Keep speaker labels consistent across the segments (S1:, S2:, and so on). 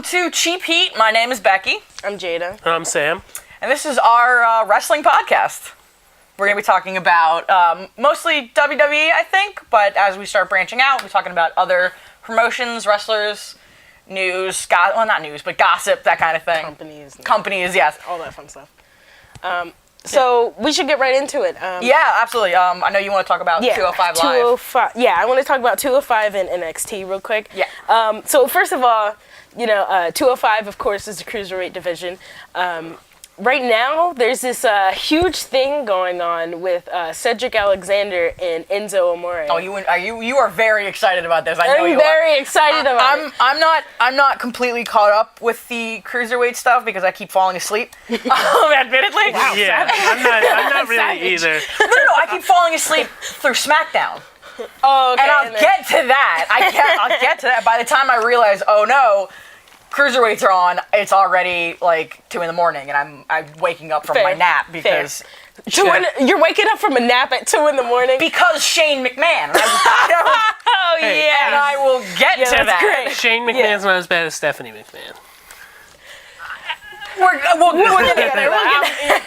S1: to Cheap Heat. My name is Becky.
S2: I'm Jada.
S3: I'm Sam.
S1: And this is our wrestling podcast. We're going to be talking about mostly WWE, I think, but as we start branching out, we're talking about other promotions, wrestlers, news, not news, but gossip, that kind of thing. Companies, yes.
S2: All that fun stuff. So we should get right into it.
S1: Yeah, absolutely. I know you want to talk about 205 Live.
S2: 205. Yeah, I want to talk about 205 and NXT real quick.
S1: Yeah.
S2: So first of all, 205, of course, is the cruiserweight division. Right now, there's this huge thing going on with Cedric Alexander and Enzo Amore.
S1: Oh, you are very excited about this. I know you
S2: are. I'm very excited about it.
S1: I'm not completely caught up with the cruiserweight stuff because I keep falling asleep. Admittedly.
S2: Wow,
S3: yeah, I'm not really either.
S1: No, I keep falling asleep through SmackDown.
S2: Oh, okay.
S1: And I'll get to that. I'll get to that. By the time I realize, oh no, cruiserweights are on, it's already like 2 a.m, and I'm waking up from my nap because
S2: you're waking up from a nap at 2 a.m.
S1: because Shane McMahon.
S2: Oh yeah,
S1: and I will get to that.
S2: Great.
S3: Shane McMahon's not as bad as Stephanie McMahon.
S1: We'll get there.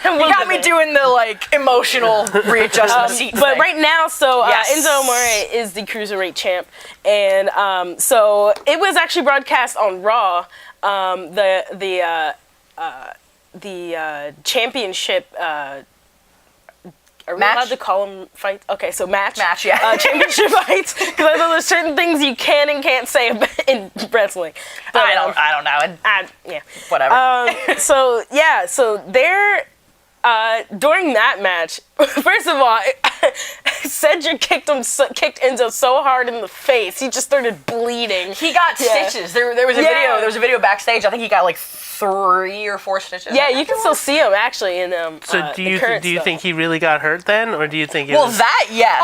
S1: You got me doing the emotional readjustment seat
S2: but
S1: thing.
S2: right now,
S1: Yes.
S2: Enzo Amore is the cruiserweight champ, and so it was actually broadcast on Raw. The championship. Are we allowed to call them fights? Okay, so match,
S1: yeah.
S2: Championship fights. Because I know there's certain things you can and can't say in wrestling. But,
S1: I don't know.
S2: Yeah.
S1: Whatever.
S2: So they're during that match. First of all, Cedric kicked Enzo so hard in the face, he just started bleeding.
S1: He got stitches. There was a video. There was a video backstage. I think he got 3 or 4 stitches.
S2: Yeah, you can still see him actually in
S3: So do you think he really got hurt then, or do you think it was?
S1: That yes.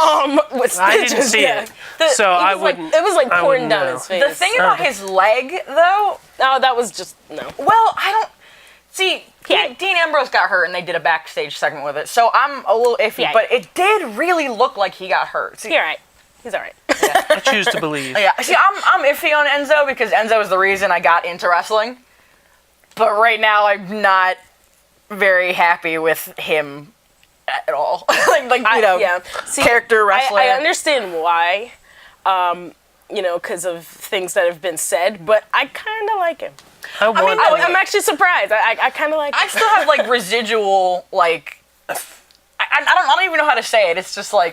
S2: With stitches,
S3: I didn't see it, so I wouldn't.
S2: It was like pouring down
S3: know.
S2: his face.
S1: The thing about his leg, though.
S2: Oh, that was just no.
S1: Well, I don't see. Dean Ambrose got hurt, and they did a backstage segment with it, so I'm a little iffy.
S2: Yeah.
S1: But it did really look like he got hurt. See,
S2: He's all right. He's all right.
S3: I choose to believe.
S1: Yeah. See, I'm iffy on Enzo because Enzo is the reason I got into wrestling. But right now, I'm not very happy with him at all. Character wrestler.
S2: I understand why, because of things that have been said, but I kind of like him. I'm actually surprised. I kind of like him.
S1: I still have, residual, I don't even know how to say it. It's just, I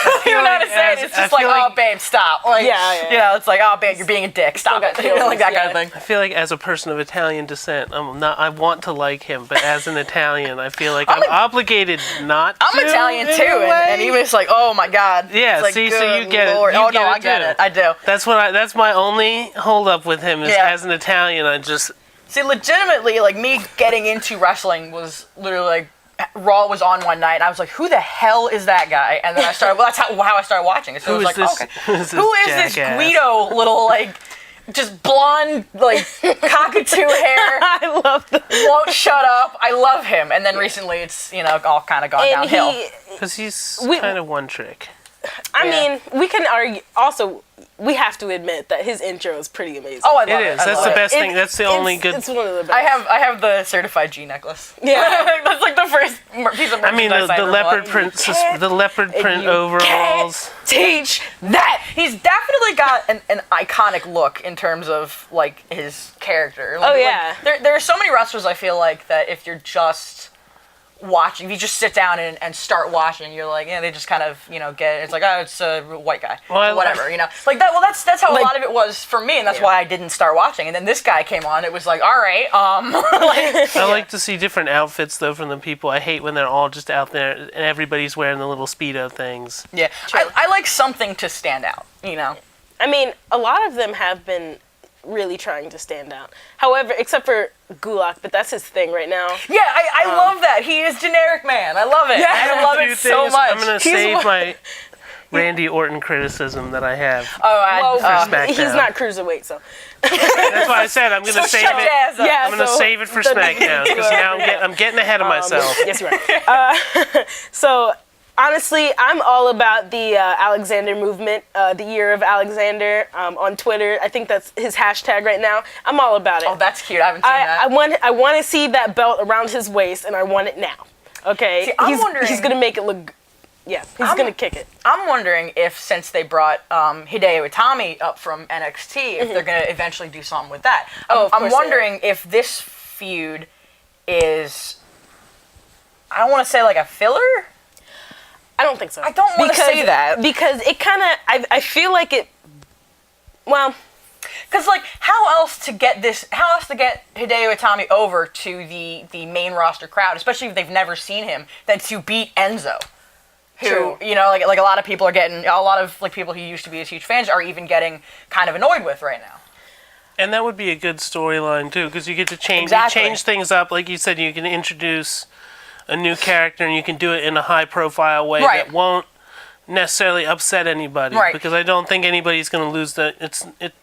S1: don't even know how to say it. It's just oh, babe, stop. It's oh, babe, you're being a dick. Stop it. That kind of thing.
S3: I feel like as a person of Italian descent, I want to like him, but as an Italian, I feel like I'm obligated not to.
S1: I'm Italian too, and even it's
S3: oh
S1: my God.
S3: Yeah,
S1: so
S3: you get it.
S1: I get it. I do.
S3: That's my only hold up with him is as an Italian, I just.
S1: See, legitimately, me getting into wrestling was literally Raw was on one night, and I was like, who the hell is that guy? And then I started, that's how I started watching it. So
S3: who
S1: it was
S3: is
S1: okay.
S3: Who is
S1: this Guido little, just blonde, cockatoo hair?
S2: I love that.
S1: Won't shut up. I love him. And then recently it's, all kind of gone downhill.
S3: Because he's kind of one trick.
S2: I mean, we can argue, also, we have to admit that his intro is pretty amazing.
S1: Oh, I love it.
S3: It is. That's the best thing. That's the only good.
S2: It's one of the best.
S1: I have the certified G necklace.
S2: Yeah.
S1: That's the first piece of merchandise
S3: the leopard print, the leopard print overalls.
S1: Teach that. He's definitely got an iconic look in terms of his character. There are so many wrestlers I feel like that if you're just watching, if you just sit down and start watching, you're they just kind of get it. It's it's a white guy, whatever, that. Well, that's how a lot of it was for me, and that's why I didn't start watching. And then this guy came on, it was all right.
S3: I like to see different outfits though from the people. I hate when they're all just out there and everybody's wearing the little Speedo things.
S1: Yeah, I like something to stand out.
S2: I mean, a lot of them have been really trying to stand out. However, except for Gulak, but that's his thing right now.
S1: Yeah, I love that. He is generic man. I love it.
S2: Yeah,
S1: I love it so much.
S3: I'm going to save my Randy Orton criticism that I have for SmackDown.
S2: He's not cruiserweight, so.
S3: That's why I said I'm going to save it.
S2: Yeah,
S3: I'm going to save it for SmackDown because now I'm getting ahead of myself.
S2: Yes, you're right. So honestly, I'm all about the Alexander movement, the year of Alexander on Twitter. I think that's his hashtag right now. I'm all about it.
S1: Oh, that's cute. I haven't seen that.
S2: I want to see that belt around his waist, and I want it now. Okay?
S1: See, I'm wondering...
S2: He's going to make it look... Yeah, he's going to kick it.
S1: I'm wondering if, since they brought Hideo Itami up from NXT, if they're going to eventually do something with that. I'm wondering if this feud is... I don't want to say like a filler.
S2: I don't think so.
S1: I don't want to say that.
S2: Because it kind of... I feel like it... Well...
S1: Because, like, how else to get Hideo Itami over to the main roster crowd, especially if they've never seen him, than to beat Enzo? Who,
S2: True.
S1: you know, like a lot of people are getting, a lot of like people who used to be his huge fans are even getting kind of annoyed with right now.
S3: And that would be a good storyline too, because you get to change things up. Like you said, you can introduce a new character, and you can do it in a high-profile way that won't necessarily upset anybody.
S1: Right.
S3: Because I don't think anybody's going to lose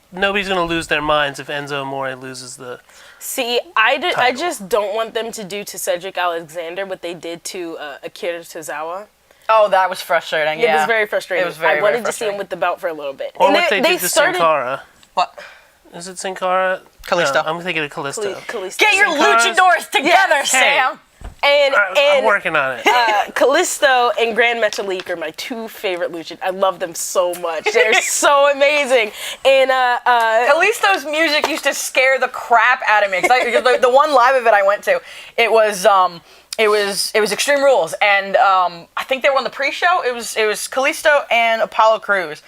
S3: nobody's going to lose their minds if Enzo Amore loses the.
S2: See, I just don't want them to do to Cedric Alexander what they did to Akira Tozawa.
S1: Oh, that was frustrating. Yeah,
S2: it was very frustrating.
S1: It was very,
S2: I wanted
S1: very
S2: to see him with the belt for a little bit.
S3: Or what they did to Sin Cara.
S1: What?
S3: Is it Sin Cara?
S1: Kalisto.
S3: No, I'm thinking of Kalisto.
S2: Kalisto.
S1: Get your luchadors together, Sam!
S2: And
S3: I'm working on it.
S2: Kalisto and Grand Metalik are my two favorite luchadors. I love them so much. They're so amazing. And
S1: Kalisto's music used to scare the crap out of me. Cause the one live event I went to, it was Extreme Rules, and I think they were on the pre-show. It was Kalisto and Apollo Crews,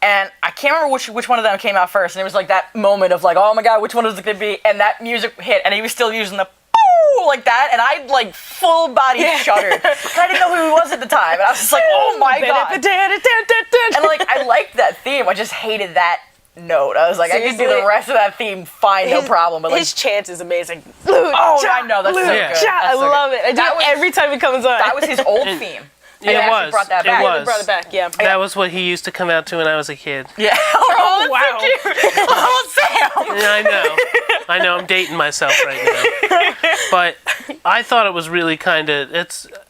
S1: and I can't remember which one of them came out first. And it was like that moment of like, oh my god, which one is it gonna be? And that music hit, and he was still using the boo like that, and I like full body shuddered. I didn't know who he was at the time, and I was just like, oh my god. And like I liked that theme, I just hated that note. I was like, seriously? I could do the rest of that theme fine, no problem. But like,
S2: his chant is amazing.
S1: I know, that's so good.
S2: I love it. I do it every time it comes on.
S1: That was his old theme.
S3: Yeah, it was.
S1: Brought that back.
S2: He brought it back, yeah.
S3: That was what he used to come out to when I was a kid.
S1: Yeah.
S2: Oh, wow.
S1: So cute. Oh, Sam.
S3: Yeah, I know. I'm dating myself right now. But I thought it was really kind of...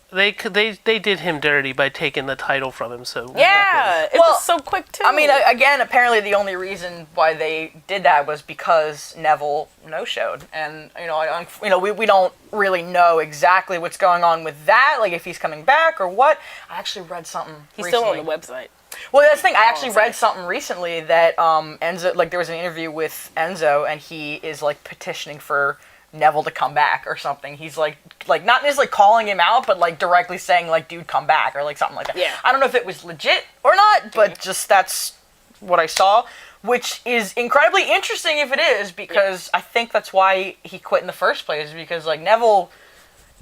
S3: They did him dirty by taking the title from him. So
S2: yeah, it was so quick too.
S1: I mean, again, apparently the only reason why they did that was because Neville no-showed, and we don't really know exactly what's going on with that, like if he's coming back or what. I actually read something.
S2: He's
S1: recently.
S2: Still on the website.
S1: Well, that's the thing. I actually read something recently that Enzo, like there was an interview with Enzo, and he is like petitioning for Neville to come back or something. He's like not just like calling him out, but like directly saying like, dude, come back, or like something like that.
S2: Yeah.
S1: I don't know if it was legit or not, but just that's what I saw, which is incredibly interesting if it is, because I think that's why he quit in the first place, because like Neville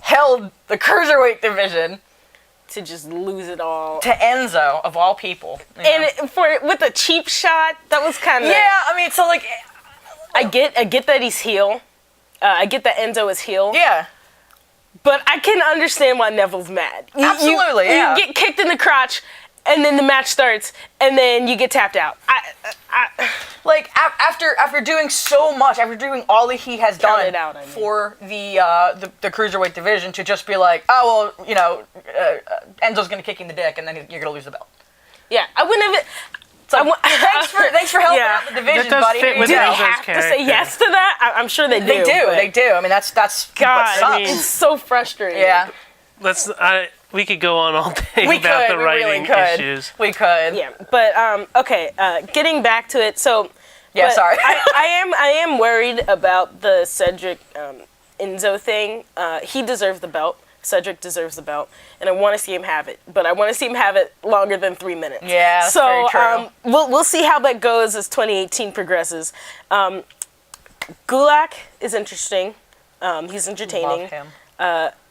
S1: held the cruiserweight division
S2: to just lose it all
S1: to Enzo of all people,
S2: and with a cheap shot, that was kind of
S1: I mean, so like
S2: I get that he's heel. I get that Enzo is heel.
S1: Yeah.
S2: But I can understand why Neville's mad.
S1: Absolutely,
S2: you get kicked in the crotch, and then the match starts, and then you get tapped out.
S1: Like, after doing so much, after doing all that he has done for the Cruiserweight division, to just be like, oh, well, Enzo's going to kick you in the dick, and then you're going to lose the belt.
S2: Yeah, I wouldn't have...
S1: Thanks for helping out the division, buddy.
S3: Do
S2: they have to say yes to that? I'm sure they do.
S1: They do. I mean, that's
S2: God,
S1: what sucks.
S2: It's so frustrating.
S1: Yeah.
S3: We could go on all day about the writing issues.
S1: We could.
S2: Yeah, but okay. Getting back to it, so
S1: yeah, sorry.
S2: I am worried about the Cedric Enzo thing. He deserves the belt. Cedric deserves the belt, and I want to see him have it. But I want to see him have it longer than 3 minutes.
S1: Yeah, that's very true.
S2: We'll see how that goes as 2018 progresses. Gulak is interesting. He's entertaining.
S1: Love him.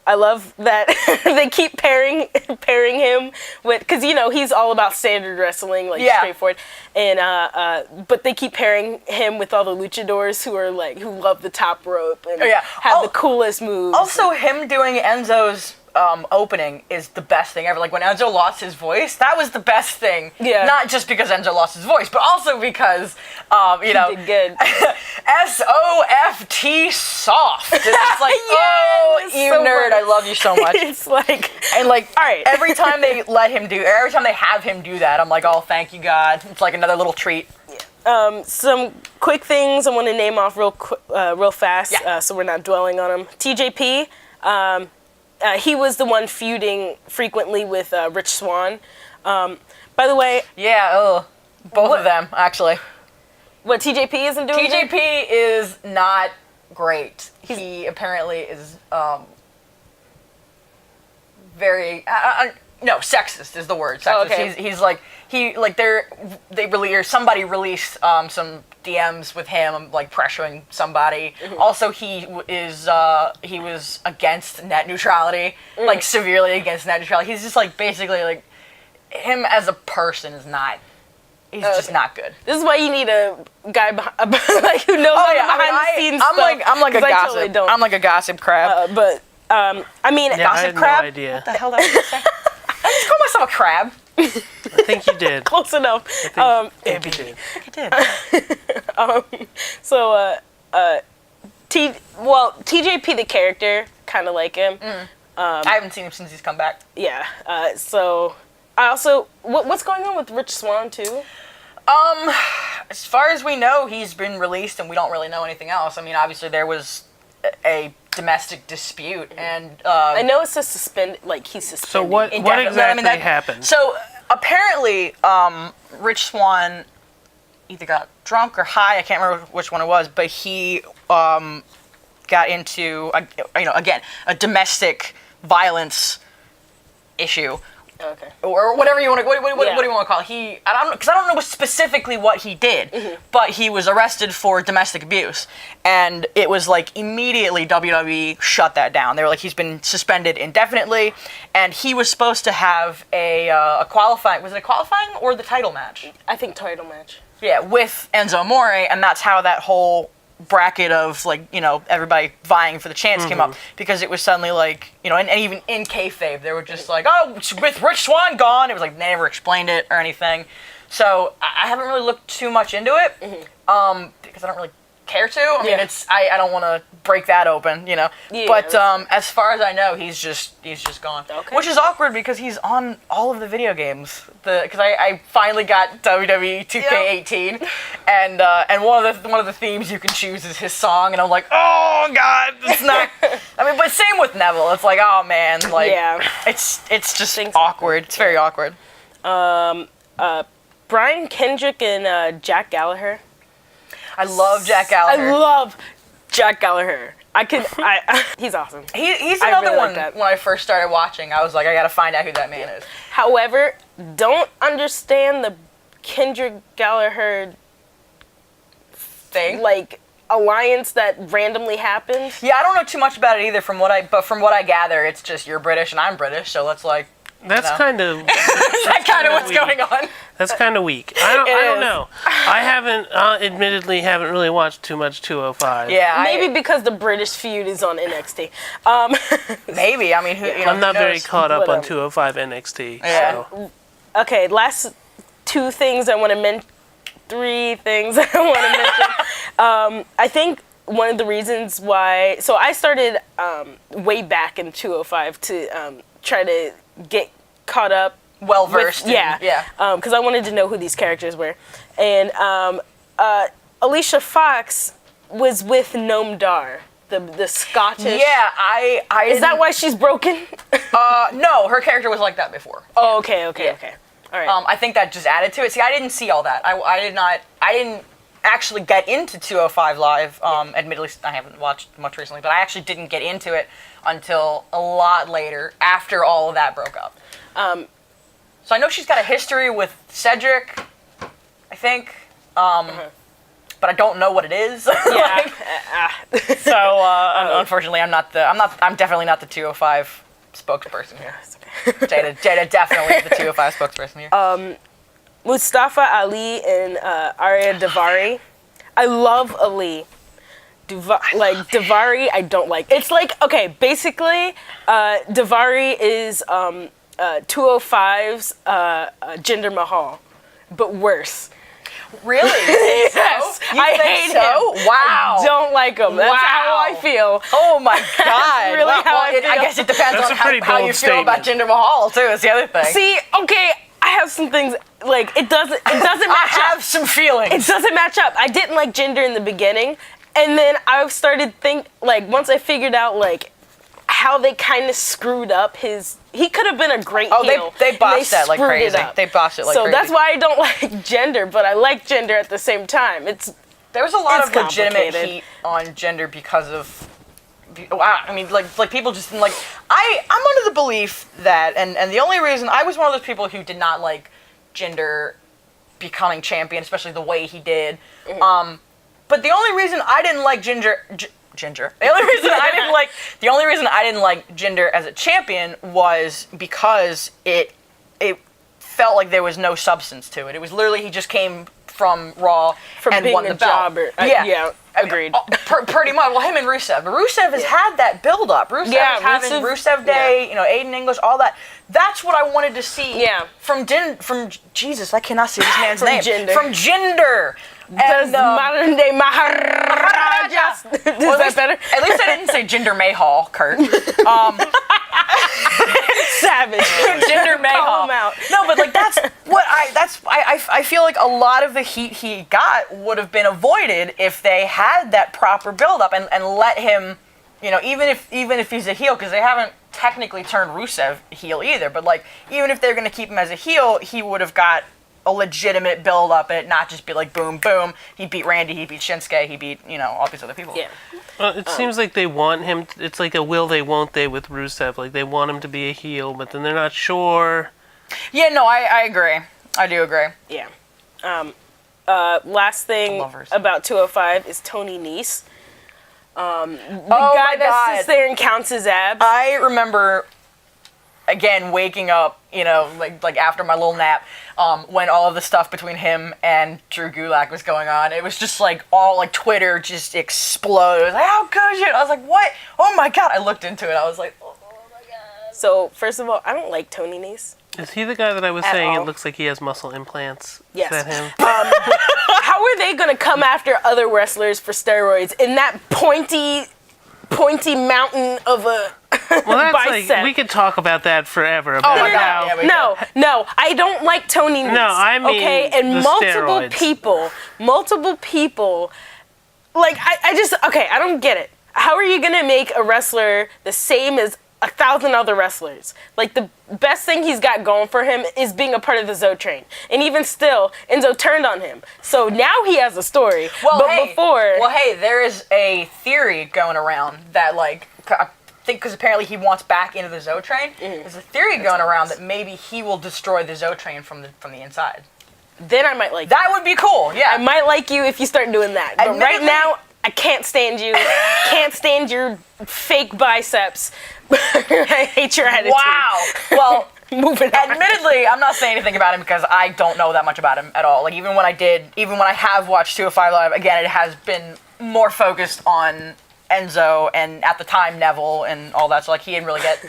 S2: I love that they keep pairing him with, because he's all about standard wrestling, like straightforward, and but they keep pairing him with all the luchadors who love the top rope and have the coolest moves.
S1: Also, him doing Enzo's opening is the best thing ever. Like when Enzo lost his voice, that was the best thing.
S2: Yeah.
S1: Not just because Enzo lost his voice, but also because
S2: He did good.
S1: SOFT soft. It's like, you
S2: so
S1: nerd,
S2: funny.
S1: I love you so much.
S2: It's like,
S1: And like,
S2: all right.
S1: every time they every time they have him do that, I'm like, oh, thank you, God. It's like another little treat.
S2: Some quick things I want to name off real fast, so we're not dwelling on them. TJP, he was the one feuding frequently with Rich Swann. By the way,
S1: both of them actually.
S2: what TJP isn't doing?
S1: TJP is not great. He apparently is very no, sexist is the word. Sexist.
S2: Oh, okay.
S1: He's like somebody released some DMs with him like pressuring somebody.
S2: Mm-hmm.
S1: Also, he was against net neutrality, like severely against net neutrality. He's just like basically like him as a person is not. He's just not good.
S2: This is why you need a guy like who knows behind the scenes
S1: I'm
S2: stuff.
S1: I'm like a
S2: 'cause I
S1: gossip.
S2: totally don't.
S1: I'm like a gossip crab.
S2: I mean,
S3: I
S2: gossip
S3: had
S2: crab.
S3: no idea.
S1: What the hell did I just say? I just call myself a crab.
S3: I think you did.
S2: Close enough.
S3: I think you did.
S1: I did.
S2: So, TJP the character, kind of like him.
S1: I haven't seen him since he's come back.
S2: Yeah. So, I also, what's going on with Rich Swann too?
S1: As far as we know, he's been released, and we don't really know anything else. I mean, obviously there was a domestic dispute, and
S2: I know it's a he's suspended.
S3: So what exactly happened?
S1: So apparently, Rich Swann either got drunk or high. I can't remember which one it was, but he got into again a domestic violence issue.
S2: Okay.
S1: Or whatever you want to. What do you want to call it? I don't know specifically what he did, but he was arrested for domestic abuse, and it was like immediately WWE shut that down. They were like, he's been suspended indefinitely, and he was supposed to have a qualifying. Was it a qualifying or the title match?
S2: I think title match.
S1: Yeah, with Enzo Amore, and that's how that whole bracket of everybody vying for the chance came up, because it was suddenly like and even in kayfabe they were just like, oh, with Rich Swann gone, it was like they never explained it or anything. So I haven't really looked too much into it because I don't really care to. I mean, I don't want to break that open,
S2: Yeah,
S1: but as far as I know, he's just gone, which is awkward because he's on all of the video games. Because I finally got WWE 2K18, and one of the themes you can choose is his song, and I'm like, oh God, it's not. I mean, but same with Neville. It's like, oh man, like it's just awkward. It's very awkward.
S2: Brian Kendrick and Jack Gallagher.
S1: I love Jack Gallagher.
S2: I love Jack Gallagher. He's awesome.
S1: He's another
S2: really
S1: one.
S2: like that.
S1: When I first started watching, I was like, I gotta find out who that man is.
S2: However, don't understand the Kendrick Gallagher
S1: thing,
S2: like alliance that randomly happened.
S1: Yeah, I don't know too much about it either. From what I gather, it's just you're British and I'm British, so let's like.
S3: That's kind of.
S1: That's kind of what's going on.
S3: That's kind of weak. I don't know. I haven't, admittedly, really watched too much 205.
S1: Yeah,
S2: maybe because the British feud is on NXT.
S1: Maybe. I mean,
S3: I'm not very caught up on 205 NXT.
S1: Yeah.
S3: So.
S2: Okay, last two things I want to mention. Three things I want to mention. I think one of the reasons why. So I started way back in 205 to try to get caught up,
S1: well versed.
S2: Because I wanted to know who these characters were, and Alicia Fox was with Noam Dar, the Scottish.
S1: Yeah, I
S2: is that why she's broken?
S1: No, her character was like that before.
S2: Oh, okay. All right.
S1: I think that just added to it. See, I didn't see all that. I didn't actually get into 205 Live. Admittedly, I haven't watched much recently, but I actually didn't get into it until a lot later, after all of that broke up. So I know she's got a history with Cedric, I think, but I don't know what it is.
S2: Yeah.
S1: So unfortunately, I'm definitely not the 205 spokesperson here. Jada definitely is the 205 spokesperson here.
S2: Mustafa Ali and Arya Davari. I love Ali. Daivari, I don't like. It's like, okay, basically, Daivari is 205's Jinder Mahal, but worse.
S1: Really?
S2: Yes. I hate him.
S1: Wow.
S2: I don't like him. That's how I feel.
S1: Oh my God.
S2: Really how I feel.
S1: I guess it depends
S3: That's
S1: on
S3: a pretty
S1: how you
S3: bold
S1: feel about
S3: statement.
S1: Jinder Mahal too. Is the other thing.
S2: See, okay, I have some things like it doesn't match
S1: I
S2: up.
S1: have some feelings.
S2: It doesn't match up. I didn't like Jinder in the beginning, and then I started once I figured out like how they kind of screwed up his. He could have been a great heel.
S1: They botched that like crazy. They botched it like crazy.
S2: So that's why I don't like Jinder, but I like Jinder at the same time.
S1: There was a lot of legitimate heat on Jinder because of. I mean, like people just didn't like. I'm under the belief that, and the only reason I was one of those people who did not like Jinder becoming champion, especially the way he did. Mm-hmm. But the only reason I didn't like Ginger. The only reason I didn't like Jinder as a champion was because it felt like there was no substance to it. It was literally he just came from Raw and won the belt.
S2: Jobber. Yeah, agreed.
S1: Pretty much. Well, him and Rusev. But Rusev has had that build up. Rusev is having Rusev Day. You know, Aiden English, all that. That's what I wanted to see.
S2: Yeah.
S1: From Jesus, I cannot see this man's name. From Jinder.
S2: Does modern day Maharaja. Is that better?
S1: At least I didn't say Jinder Mahal, Kurt.
S2: Savage.
S1: Jinder Mahal.
S2: Call him out.
S1: No, but like I feel like a lot of the heat he got would have been avoided if they had that proper build up and let him, you know, even if he's a heel, because they haven't technically turned Rusev heel either, but like even if they're gonna keep him as a heel, he would have got a legitimate build up and not just be like boom boom. He beat Randy, he beat Shinsuke, he beat, you know, all these other people.
S2: Yeah.
S3: It seems like they want him. It's like a will they won't they with Rusev. Like they want him to be a heel, but then they're not sure.
S1: Yeah, no, I agree. I do agree.
S2: Yeah. Last thing about 205 is Tony Nese. The guy that sits there and counts his abs.
S1: I remember, again, waking up, you know, like after my little nap, when all of the stuff between him and Drew Gulak was going on. It was just like all like Twitter just exploded. It was like, how could you? I was like, what? Oh my God. I looked into it. I was like, oh my God.
S2: So, first of all, I don't like Tony Nese.
S3: Is he the guy that I was saying it looks like he has muscle implants?
S2: Yes.
S3: Is that him?
S2: How are they going to come after other wrestlers for steroids in that pointy mountain of a
S3: well, that's
S2: bicep?
S3: like, we could talk about that forever. About
S2: No, I don't like Tony Nese.
S3: No, I mean
S2: and
S3: the
S2: multiple
S3: steroids.
S2: people, like, I don't get it. How are you going to make a wrestler the same as 1,000 other wrestlers? Like, the best thing he's got going for him is being a part of the Zo Train. And even still, Enzo turned on him. So now he has a story.
S1: Well, hey, there is a theory going around that, like, I think because apparently he wants back into the Zo Train. There's a theory going around that maybe he will destroy the Zo Train from the inside.
S2: Then I might like
S1: that. Would be cool, yeah.
S2: I might like you if you start doing that. But right now, I can't stand you. Can't stand your fake biceps. I hate your attitude.
S1: Wow. Well,
S2: moving on.
S1: Admittedly, I'm not saying anything about him because I don't know that much about him at all. Like, even when I have watched 205 Live, again, it has been more focused on Enzo and, at the time, Neville and all that. So, like, he didn't really get,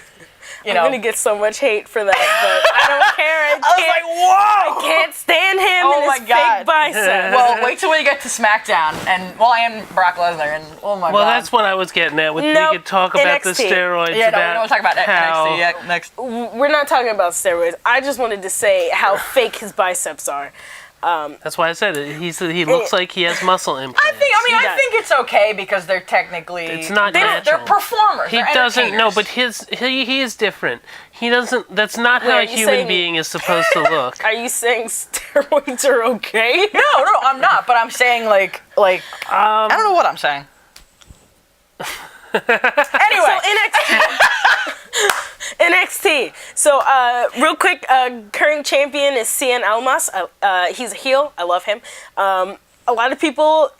S1: you know.
S2: I'm going to get so much hate for that, but I don't care.
S1: I was like, whoa!
S2: I can't stand him and his fake bicep.
S1: Well, wait till we get to SmackDown. And, well, I am Brock Lesnar, and oh my God.
S3: Well, that's what I was getting at. We could talk about the steroids.
S1: Yeah, no, we don't talk about NXT next.
S2: We're not talking about steroids. I just wanted to say how fake his biceps are.
S3: That's why I said it. He looks like he has muscle implants.
S1: I think it's okay because they're technically.
S3: It's not natural.
S1: They're performers.
S3: He doesn't know, but he is different. He doesn't. That's not how a human being is supposed to look.
S2: Are you saying steroids are okay?
S1: No, I'm not. But I'm saying like I don't know what I'm saying. Anyway,
S2: so NXT. So, real quick, current champion is Cien Almas. He's a heel. I love him. A lot of people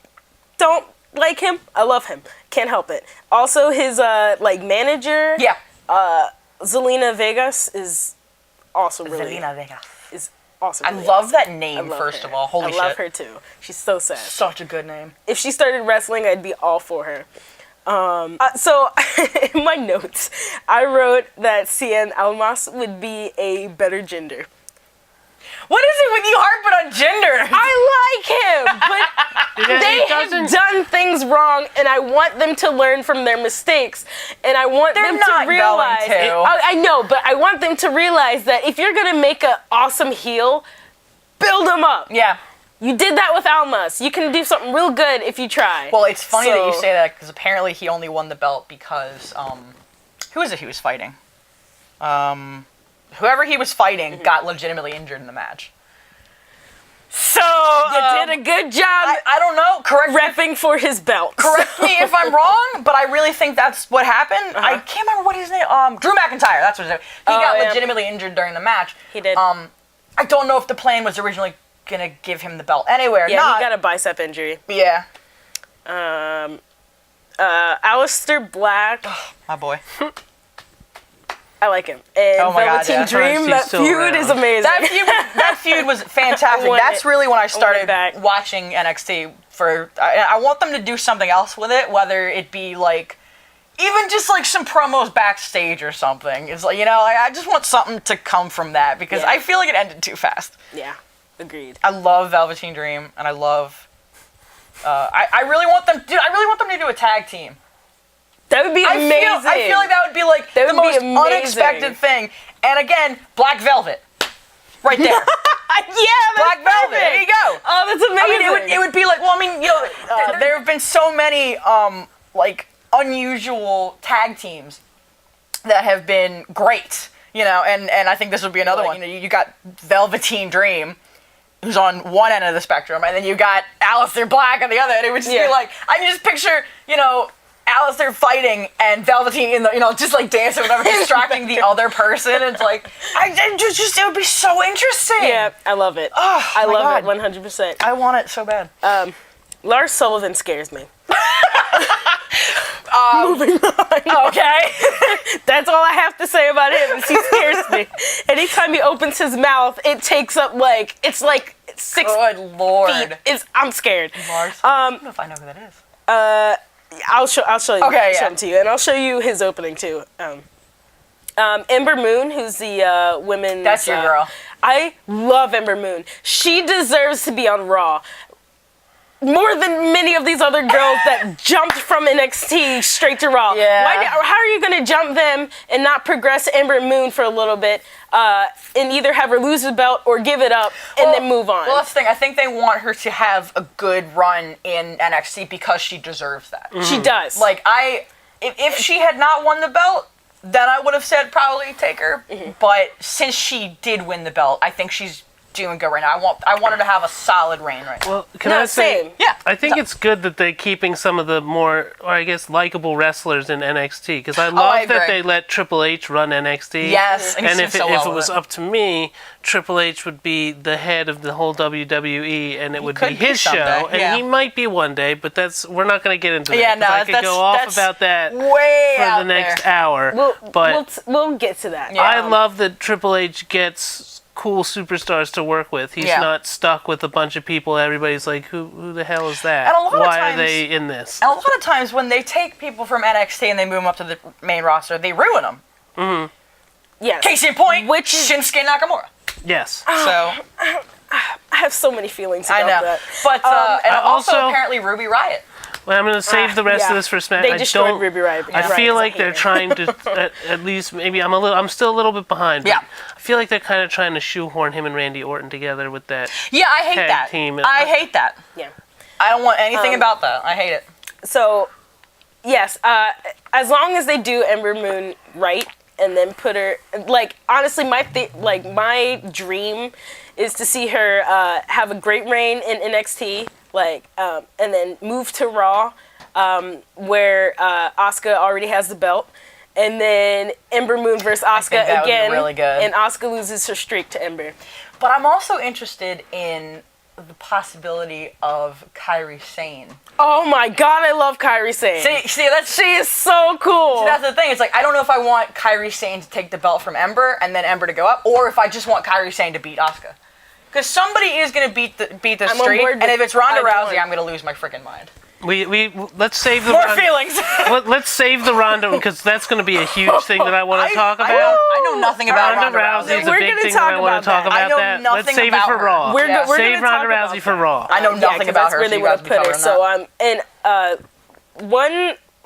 S2: don't like him. I love him. Can't help it. Also, his manager, Zelina Vegas, is also really
S1: Zelina Vegas
S2: is awesome.
S1: I love that name, first of all. Holy shit.
S2: I love her too. She's so sad.
S1: Such a good name.
S2: If she started wrestling, I'd be all for her. So in my notes, I wrote that Cien Almas would be a better gender.
S1: What is it with you harping on gender?
S2: I like him, but they have done things wrong, and I want them to learn from their mistakes, and I want them to realize. I know, but I want them to realize that if you're gonna make an awesome heel, build them up.
S1: Yeah.
S2: You did that with Almas. You can do something real good if you try.
S1: Well, it's funny that you say that, because apparently he only won the belt because, who is it he was fighting? Whoever he was fighting got legitimately injured in the match. So,
S2: you did a good job.
S1: I don't know.
S2: Repping for his belt.
S1: Correct me if I'm wrong, but I really think that's what happened. I can't remember what his name. Drew McIntyre. That's what his name. He got legitimately injured during the match.
S2: He did.
S1: I don't know if the plan was originally gonna give him the belt anyway or not.
S2: Yeah, he got a bicep injury.
S1: Yeah.
S2: Aleister Black.
S1: My boy.
S2: I like him. And Velveteen Dream, that feud is amazing.
S1: That feud was fantastic. That's really when I started watching NXT. I want them to do something else with it, whether it be like, even just like some promos backstage or something. It's like, I just want something to come from that, because I feel like it ended too fast.
S2: Yeah, agreed.
S1: I love Velveteen Dream, and I love. I really want them. Dude, I really want them to do a tag team.
S2: That would be amazing.
S1: I feel like that would be like the most unexpected thing. And again, Black Velvet. Right there. Black Velvet. There you go.
S2: Oh, that's amazing.
S1: I mean, it would be like, there have been so many, unusual tag teams that have been great, and I think this would be another one. You got Velveteen Dream, who's on one end of the spectrum, and then you got Aleister Black on the other, and it would just be like, I can just picture, Aleister fighting and Velveteen in the, just like dancing, whatever, distracting the other person. It's like, it would be so interesting.
S2: Yeah, I love it.
S1: Oh,
S2: I love it 100%.
S1: I want it so bad.
S2: Lars Sullivan scares me.
S1: Moving on. Okay.
S2: That's all I have to say about him, is he scares me. Anytime he opens his mouth, it takes up it's like 6
S1: Good Lord.
S2: feet. I'm scared.
S1: Lars, I don't know if I know who that is.
S2: I'll show you.
S1: Okay,
S2: show him to you, and I'll show you his opening too. Ember Moon, who's the women's.
S1: That's your girl.
S2: I love Ember Moon. She deserves to be on Raw. More than many of these other girls that jumped from NXT straight to Raw.
S1: Yeah.
S2: How are you going to jump them and not progress Ember Moon for a little bit, and either have her lose the belt or give it up and then move on?
S1: Well, that's the thing. I think they want her to have a good run in NXT because she deserves that.
S2: Mm-hmm. She does.
S1: If she had not won the belt, then I would have said probably take her. Mm-hmm. But since she did win the belt, I think she's doing good right now. I want her to have a solid reign right now.
S3: Well, can I say?
S1: Yeah.
S3: I think it's good that they're keeping some of the more, or I guess, likable wrestlers in NXT, because I love that they let Triple H run NXT.
S1: Yes,
S3: and if it was up to me, Triple H would be the head of the whole WWE, and it would be his show, and he might be one day, but we're not going to get into that.
S1: Yeah, no,
S3: I could go off about that
S1: way
S3: for the next hour.
S2: We'll get to that.
S3: Yeah. I love that Triple H gets cool superstars to work with. He's not stuck with a bunch of people. Everybody's like, who the hell is that? Why are they in this?
S1: And a lot of times when they take people from NXT and they move them up to the main roster, they ruin them.
S2: Mm-hmm. Yes.
S1: Case in point, Shinsuke Nakamura.
S3: Yes.
S1: So
S2: I have so many feelings about that.
S1: But and also apparently Ruby Riott.
S3: Well, I'm going to save the rest of this for SmackDown.
S2: They destroyed Ruby Riott.
S3: I feel like they're trying to, at least, maybe I'm still a little bit behind.
S1: Yeah.
S3: I feel like they're kind of trying to shoehorn him and Randy Orton together with that.
S1: Yeah, I hate
S3: tag
S1: that.
S3: Team.
S1: I hate that.
S2: Yeah.
S1: I don't want anything about that. I hate it.
S2: So, yes, as long as they do Ember Moon right and then put her, honestly, my dream is to see her have a great reign in NXT. And then move to Raw, where Asuka already has the belt, and then Ember Moon versus Asuka again,
S1: really good.
S2: And Asuka loses her streak to Ember.
S1: But I'm also interested in the possibility of Kairi Sane.
S2: Oh my God, I love Kairi Sane.
S1: See,
S2: she is so cool.
S1: See, that's the thing. It's like, I don't know if I want Kairi Sane to take the belt from Ember and then Ember to go up, or if I just want Kairi Sane to beat Asuka. Because somebody is going to beat the streak, and if it's Ronda Rousey, I'm going to lose my freaking mind.
S3: Let's save the
S1: more feelings.
S3: Let's save the Ronda because that's going to be a huge thing that I want to talk about.
S1: I know nothing about Ronda
S3: Rousey. Is a big thing that I want to talk about. That. Let's save it for Raw.
S2: We're
S3: save Ronda Rousey for Raw.
S1: I know nothing about her.
S2: That's where they want to put her. So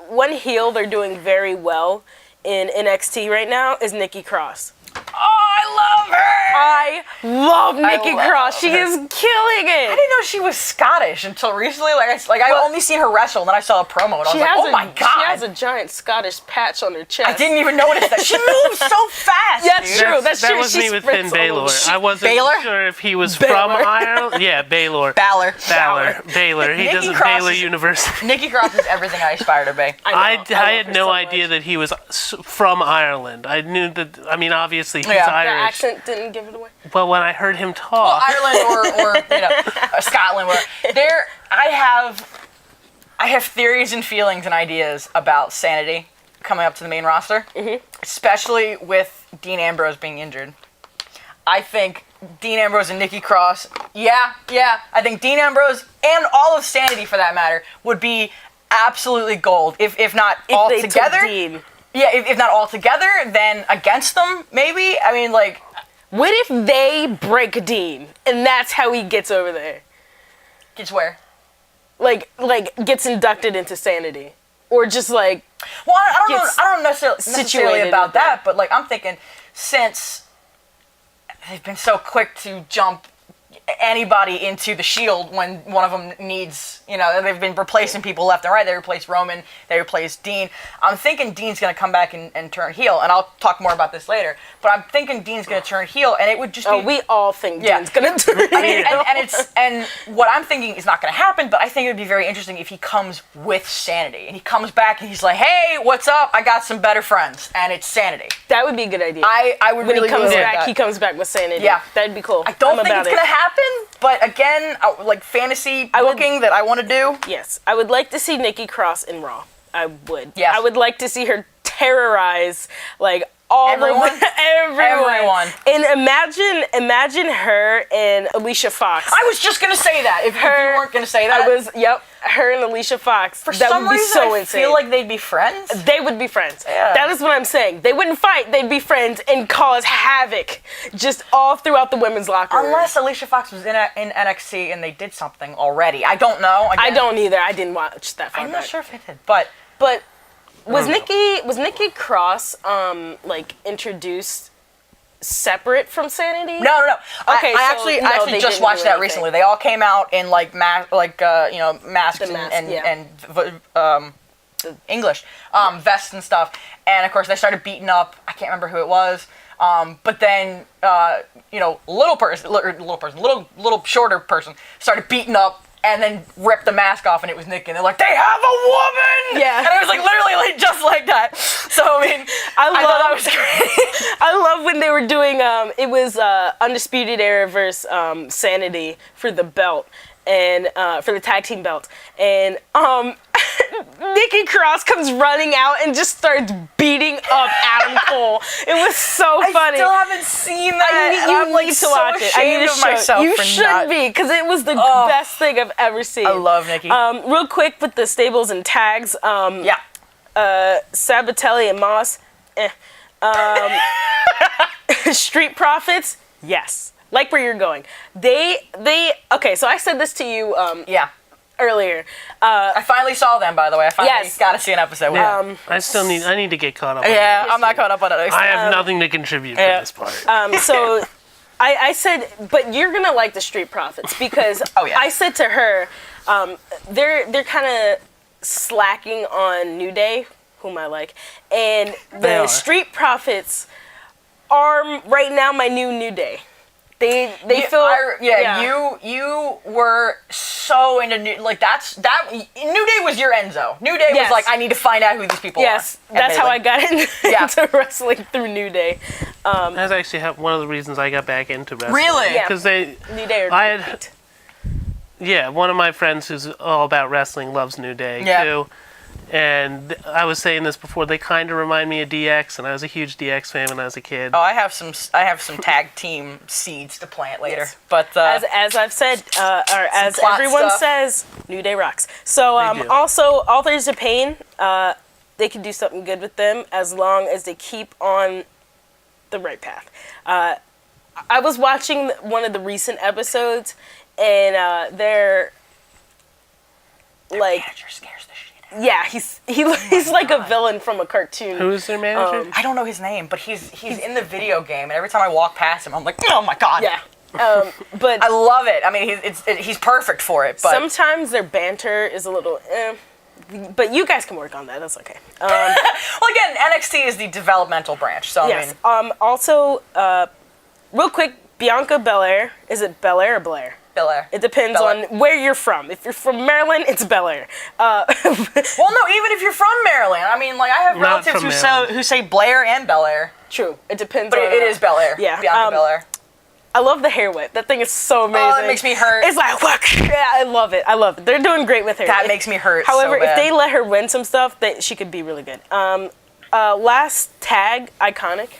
S2: one heel they're doing very well in NXT right now is Nikki Cross.
S1: Oh, I love her!
S2: I love Nikki Cross. She is killing it.
S1: I didn't know she was Scottish until recently. I've only seen her wrestle, and then I saw a promo, and I was like, oh my god!
S2: She has a giant Scottish patch on her chest.
S1: I didn't even notice that. She moves so fast.
S2: That's true.
S3: That was me with Finn Balor. I wasn't sure if he was from Ireland. Yeah, Baylor.
S1: Baylor.
S3: He doesn't Baylor University.
S1: Nikki Cross is everything I aspire to be.
S3: I had no idea that he was from Ireland. I knew that. I mean, obviously he's Irish.
S2: The accent didn't give it away.
S3: Well, when I heard him talk,
S1: Ireland or Scotland, I have theories and feelings and ideas about Sanity coming up to the main roster, especially with Dean Ambrose being injured. I think Dean Ambrose and Nikki Cross, I think Dean Ambrose and all of Sanity, for that matter, would be absolutely gold, if not all together. Yeah, if not all together, then against them, maybe. I mean, like,
S2: what if they break Dean and that's how he gets over there?
S1: Gets where?
S2: Like gets inducted into Sanity, or just like.
S1: Well, I don't necessarily about that, but like I'm thinking, since they've been so quick to jump anybody into the Shield when one of them needs, they've been replacing people left and right. They replaced Roman, they replaced Dean. I'm thinking Dean's going to come back and turn heel, and I'll talk more about this later, but I'm thinking Dean's going to turn heel, and it would just be...
S2: we all think Dean's going to turn heel.
S1: I mean, and what I'm thinking is not going to happen, but I think it would be very interesting if he comes with Sanity, and he comes back and he's like, hey, what's up? I got some better friends, and it's Sanity.
S2: That would be a good idea.
S1: I would really
S2: comes
S1: like
S2: back,
S1: that.
S2: He comes back with Sanity.
S1: Yeah.
S2: That'd be cool.
S1: I don't think it's going to happen, but again, like fantasy booking that I want to do.
S2: Yes, I would like to see Nikki Cross in Raw. I would.
S1: Yes.
S2: I would like to see her terrorize everyone. And imagine her and Alicia Fox.
S1: I was just gonna say that. If you weren't gonna say that,
S2: her and Alicia Fox.
S1: For some reason, I feel like they'd be friends.
S2: They would be friends.
S1: Yeah.
S2: That is what I'm saying. They wouldn't fight. They'd be friends and cause havoc just all throughout the women's locker room.
S1: Unless Alicia Fox was in NXT and they did something already. I don't know.
S2: I don't either. I didn't watch that far
S1: I'm
S2: back.
S1: not sure if it did, but
S2: was Nikki Cross introduced separate from Sanity?
S1: No.
S2: Okay,
S1: I actually just watched that recently. They all came out in masks and English vests and stuff, and of course they started beating up. I can't remember who it was, but then little shorter person started beating up. And then ripped the mask off, and it was Nikki. And they're like, they have a woman!
S2: Yeah.
S1: And it was literally just like that. So, I mean, I thought that was great.
S2: I love when they were doing, it was Undisputed Era versus Sanity for the belt, and for the tag team belt. And Nikki Cross comes running out and just starts beating up Adam Cole. It was so funny.
S1: I still haven't seen that.
S2: You need to watch it. I need to show you. You should be, because it was the best thing I've ever seen.
S1: I love Nikki.
S2: Real quick with the stables and tags. Sabatelli and Moss. Street Profits. Yes. Like where you're going. Okay, so I said this to you earlier.
S1: I finally saw them, by the way. I finally got to see an episode.
S3: Yeah. I need to get caught up on
S1: I'm not caught up on it.
S3: I have nothing to contribute to this part.
S2: So I said, but you're going to like the Street Profits because I said to her, they're kind of slacking on New Day, whom I like, and the Street Profits are right now my new Day. They feel you were so into New New Day was your Enzo. New Day was like, I need to find out who these people are. Yes, that's how I got into wrestling through New Day.
S3: That's actually one of the reasons I got back into wrestling.
S1: Really?
S3: Because
S2: New Day are great.
S3: one of my friends who's all about wrestling loves New Day too. And I was saying this before, they kind of remind me of DX, and I was a huge DX fan when I was a kid.
S1: Oh, I have some tag team seeds to plant later.
S2: Yes.
S1: But
S2: as I've said, or as everyone says, New Day rocks. So also, Authors of Pain, they can do something good with them as long as they keep on the right path. I was watching one of the recent episodes, and their
S1: manager scares the shit.
S2: Yeah, he's like a villain from a cartoon.
S3: Who is their manager?
S1: I don't know his name, but he's in the video game, and every time I walk past him, I'm like, oh my god.
S2: Yeah. But
S1: I love it. I mean, he's perfect for it. But
S2: sometimes their banter is a little. But you guys can work on that. That's okay.
S1: Well, again, NXT is the developmental branch, so
S2: yes.
S1: I mean.
S2: Also, real quick, Bianca Belair. Is it Belair or Blair?
S1: Belair.
S2: It depends on where you're from. If you're from Maryland, it's Belair.
S1: Well, no, even if you're from Maryland. I mean, like, I have relatives who say Blair and Belair.
S2: True. It depends
S1: but
S2: on...
S1: But it is Belair.
S2: Yeah.
S1: Bianca Belair.
S2: I love the hair whip. That thing is so amazing.
S1: Oh, it makes me hurt.
S2: It's like, look. Yeah, I love it. They're doing great with her.
S1: That makes me hurt.
S2: However,
S1: so bad.
S2: if they let her win some stuff, she could be really good. Last tag, Iconic.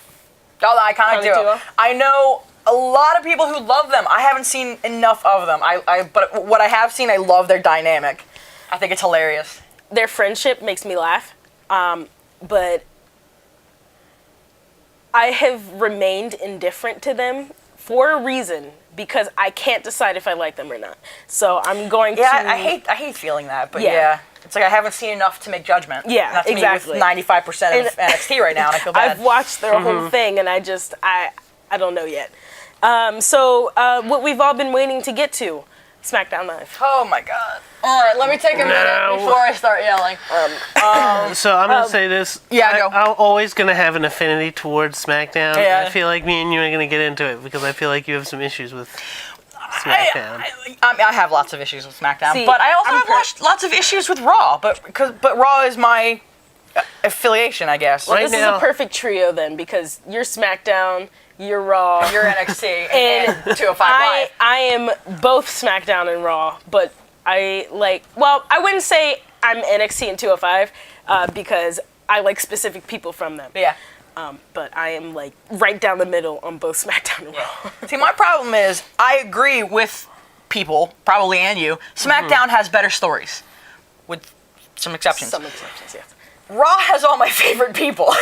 S1: Oh, the Iconic duo. I know a lot of people who love them. I haven't seen enough of them. But what I have seen, I love their dynamic. I think it's hilarious.
S2: Their friendship makes me laugh. But I have remained indifferent to them for a reason, because I can't decide if I like them or not. So I'm going to...
S1: Yeah, I hate feeling that, but yeah. It's like I haven't seen enough to make judgment.
S2: Yeah,
S1: that's
S2: exactly.
S1: Me with 95% of NXT right now, and I feel bad.
S2: I've watched their whole thing, and I don't know yet. So what we've all been waiting to get to, SmackDown Live.
S1: Oh my god. All right, let me take a minute before I start yelling.
S3: So I'm going to say this.
S1: Yeah, go.
S3: I'm always going to have an affinity towards SmackDown.
S1: Yeah.
S3: I feel like me and you are going to get into it, because I feel like you have some issues with SmackDown.
S1: I have lots of issues with SmackDown,
S2: See,
S1: but I also have lots of issues with Raw. But Raw is my affiliation, I guess.
S2: Well, this is a perfect trio then, because you're SmackDown, you're Raw,
S1: you're NXT, and 205 Live.
S2: I am both SmackDown and Raw, but I wouldn't say I'm NXT and 205 because I like specific people from them.
S1: Yeah.
S2: But I am like right down the middle on both SmackDown and Raw.
S1: See, my problem is I agree with people, probably and you. SmackDown has better stories, with some exceptions.
S2: Some exceptions, yes.
S1: Raw has all my favorite people.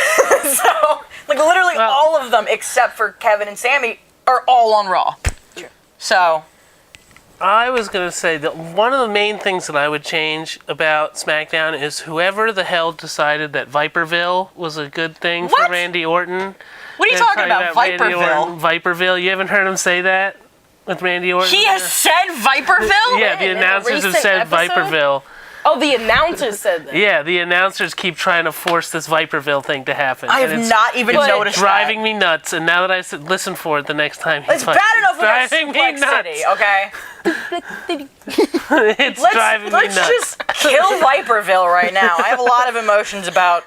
S1: So, literally all of them except for Kevin and Sami are all on Raw.
S2: Sure.
S1: So...
S3: I was going to say that one of the main things that I would change about SmackDown is whoever the hell decided that Viperville was a good thing for Randy Orton.
S1: What are you talking about, Viperville?
S3: Viperville. You haven't heard him say that with Randy Orton?
S1: He has said Viperville?
S3: Yeah, the announcers have said Viperville.
S2: Oh, the announcers said that.
S3: Yeah, the announcers keep trying to force this Viperville thing to happen.
S1: I have not even noticed
S3: that. It's driving me nuts, and now that I said listen for it the next time he's
S1: it's bad enough when I Suplex City, okay?
S3: It's driving me nuts.
S1: Let's just kill Viperville right now. I have a lot of emotions about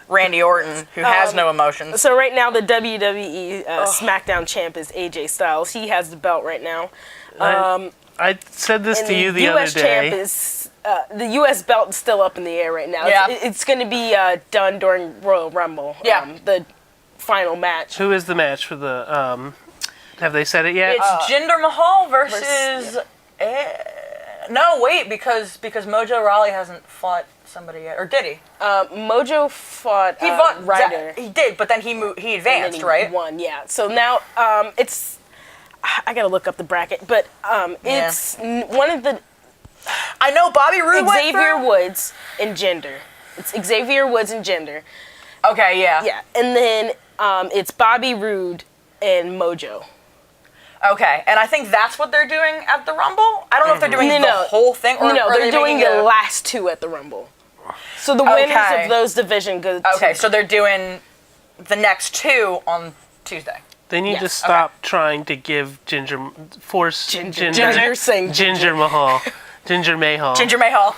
S1: Randy Orton, who has no emotions.
S2: So right now, the WWE SmackDown champ is AJ Styles. He has the belt right now.
S3: I said this to you the other
S2: US
S3: day.
S2: Champ is the U.S. belt is still up in the air right now.
S1: Yeah.
S2: It's going to be done during Royal Rumble.
S1: Yeah.
S2: The final match.
S3: Who is the match for the? Have they said it yet?
S1: It's Jinder Mahal versus. No, wait, because Mojo Rawley hasn't fought somebody yet, or did he?
S2: Mojo fought.
S1: He fought
S2: Ryder.
S1: He did, but then he advanced,
S2: he
S1: right?
S2: Won, yeah. So now it's. I gotta look up the bracket, but it's one of the.
S1: I know Bobby Roode went
S2: Xavier
S1: through.
S2: Woods and Jinder. It's Xavier Woods and Jinder.
S1: Okay, yeah.
S2: Yeah, and then it's Bobby Roode and Mojo.
S1: Okay, and I think that's what they're doing at the Rumble? I don't know if they're doing the whole thing, or
S2: no, they're doing the last two at the Rumble. So the winners of those division go to...
S1: Okay, so they're doing the next two on Tuesday.
S3: They need to stop trying to give Ginger Mahal. Jinder Mahal.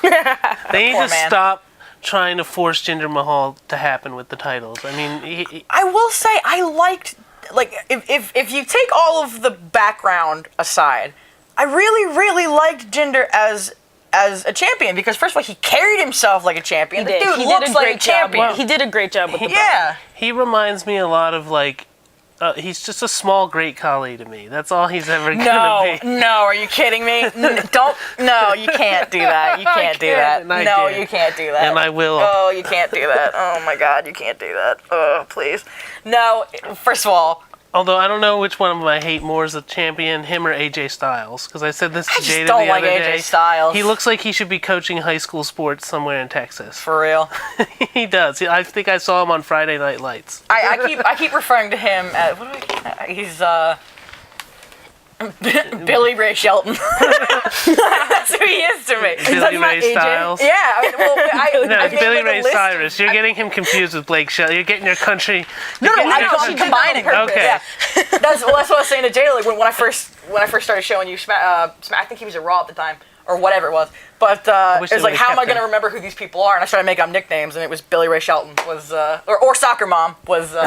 S3: They need to stop trying to force Jinder Mahal to happen with the titles. I mean,
S1: I will say I liked, if you take all of the background aside, I really, really liked Jinder as as a champion because first of all, he carried himself like a champion. The dude looks like a champion.
S2: Well, he did a great job with the belt.
S1: Yeah.
S3: He reminds me a lot of like. He's just a small Great Khali to me. That's all he's ever gonna be.
S1: No, are you kidding me? Don't. No, you can't do that. You can't do that. No, you can't do that.
S3: And I will.
S1: Oh, you can't do that. Oh my God, you can't do that. Oh, please. No. First of all.
S3: Although I don't know which one of them I hate more as a champion, him or AJ Styles, because I said this to Jada the other day.
S1: I just don't like AJ Styles.
S3: He looks like he should be coaching high school sports somewhere in Texas.
S1: For real.
S3: He does. I think I saw him on Friday Night Lights.
S1: I keep referring to him as he's Billy Ray Shelton. That's who he is to me.
S3: Billy Ray Styles.
S1: Yeah. I
S3: Billy Ray Cyrus. You're getting him confused with Blake Shelton. You're getting your country.
S1: I'm combining.
S3: Okay.
S1: Yeah. That's what I was saying to Jada. Like when I first started showing you I think he was at Raw at the time or whatever it was. But it was like, how am I going to remember who these people are? And I started making up nicknames, and it was Billy Ray Shelton or Soccer Mom was him.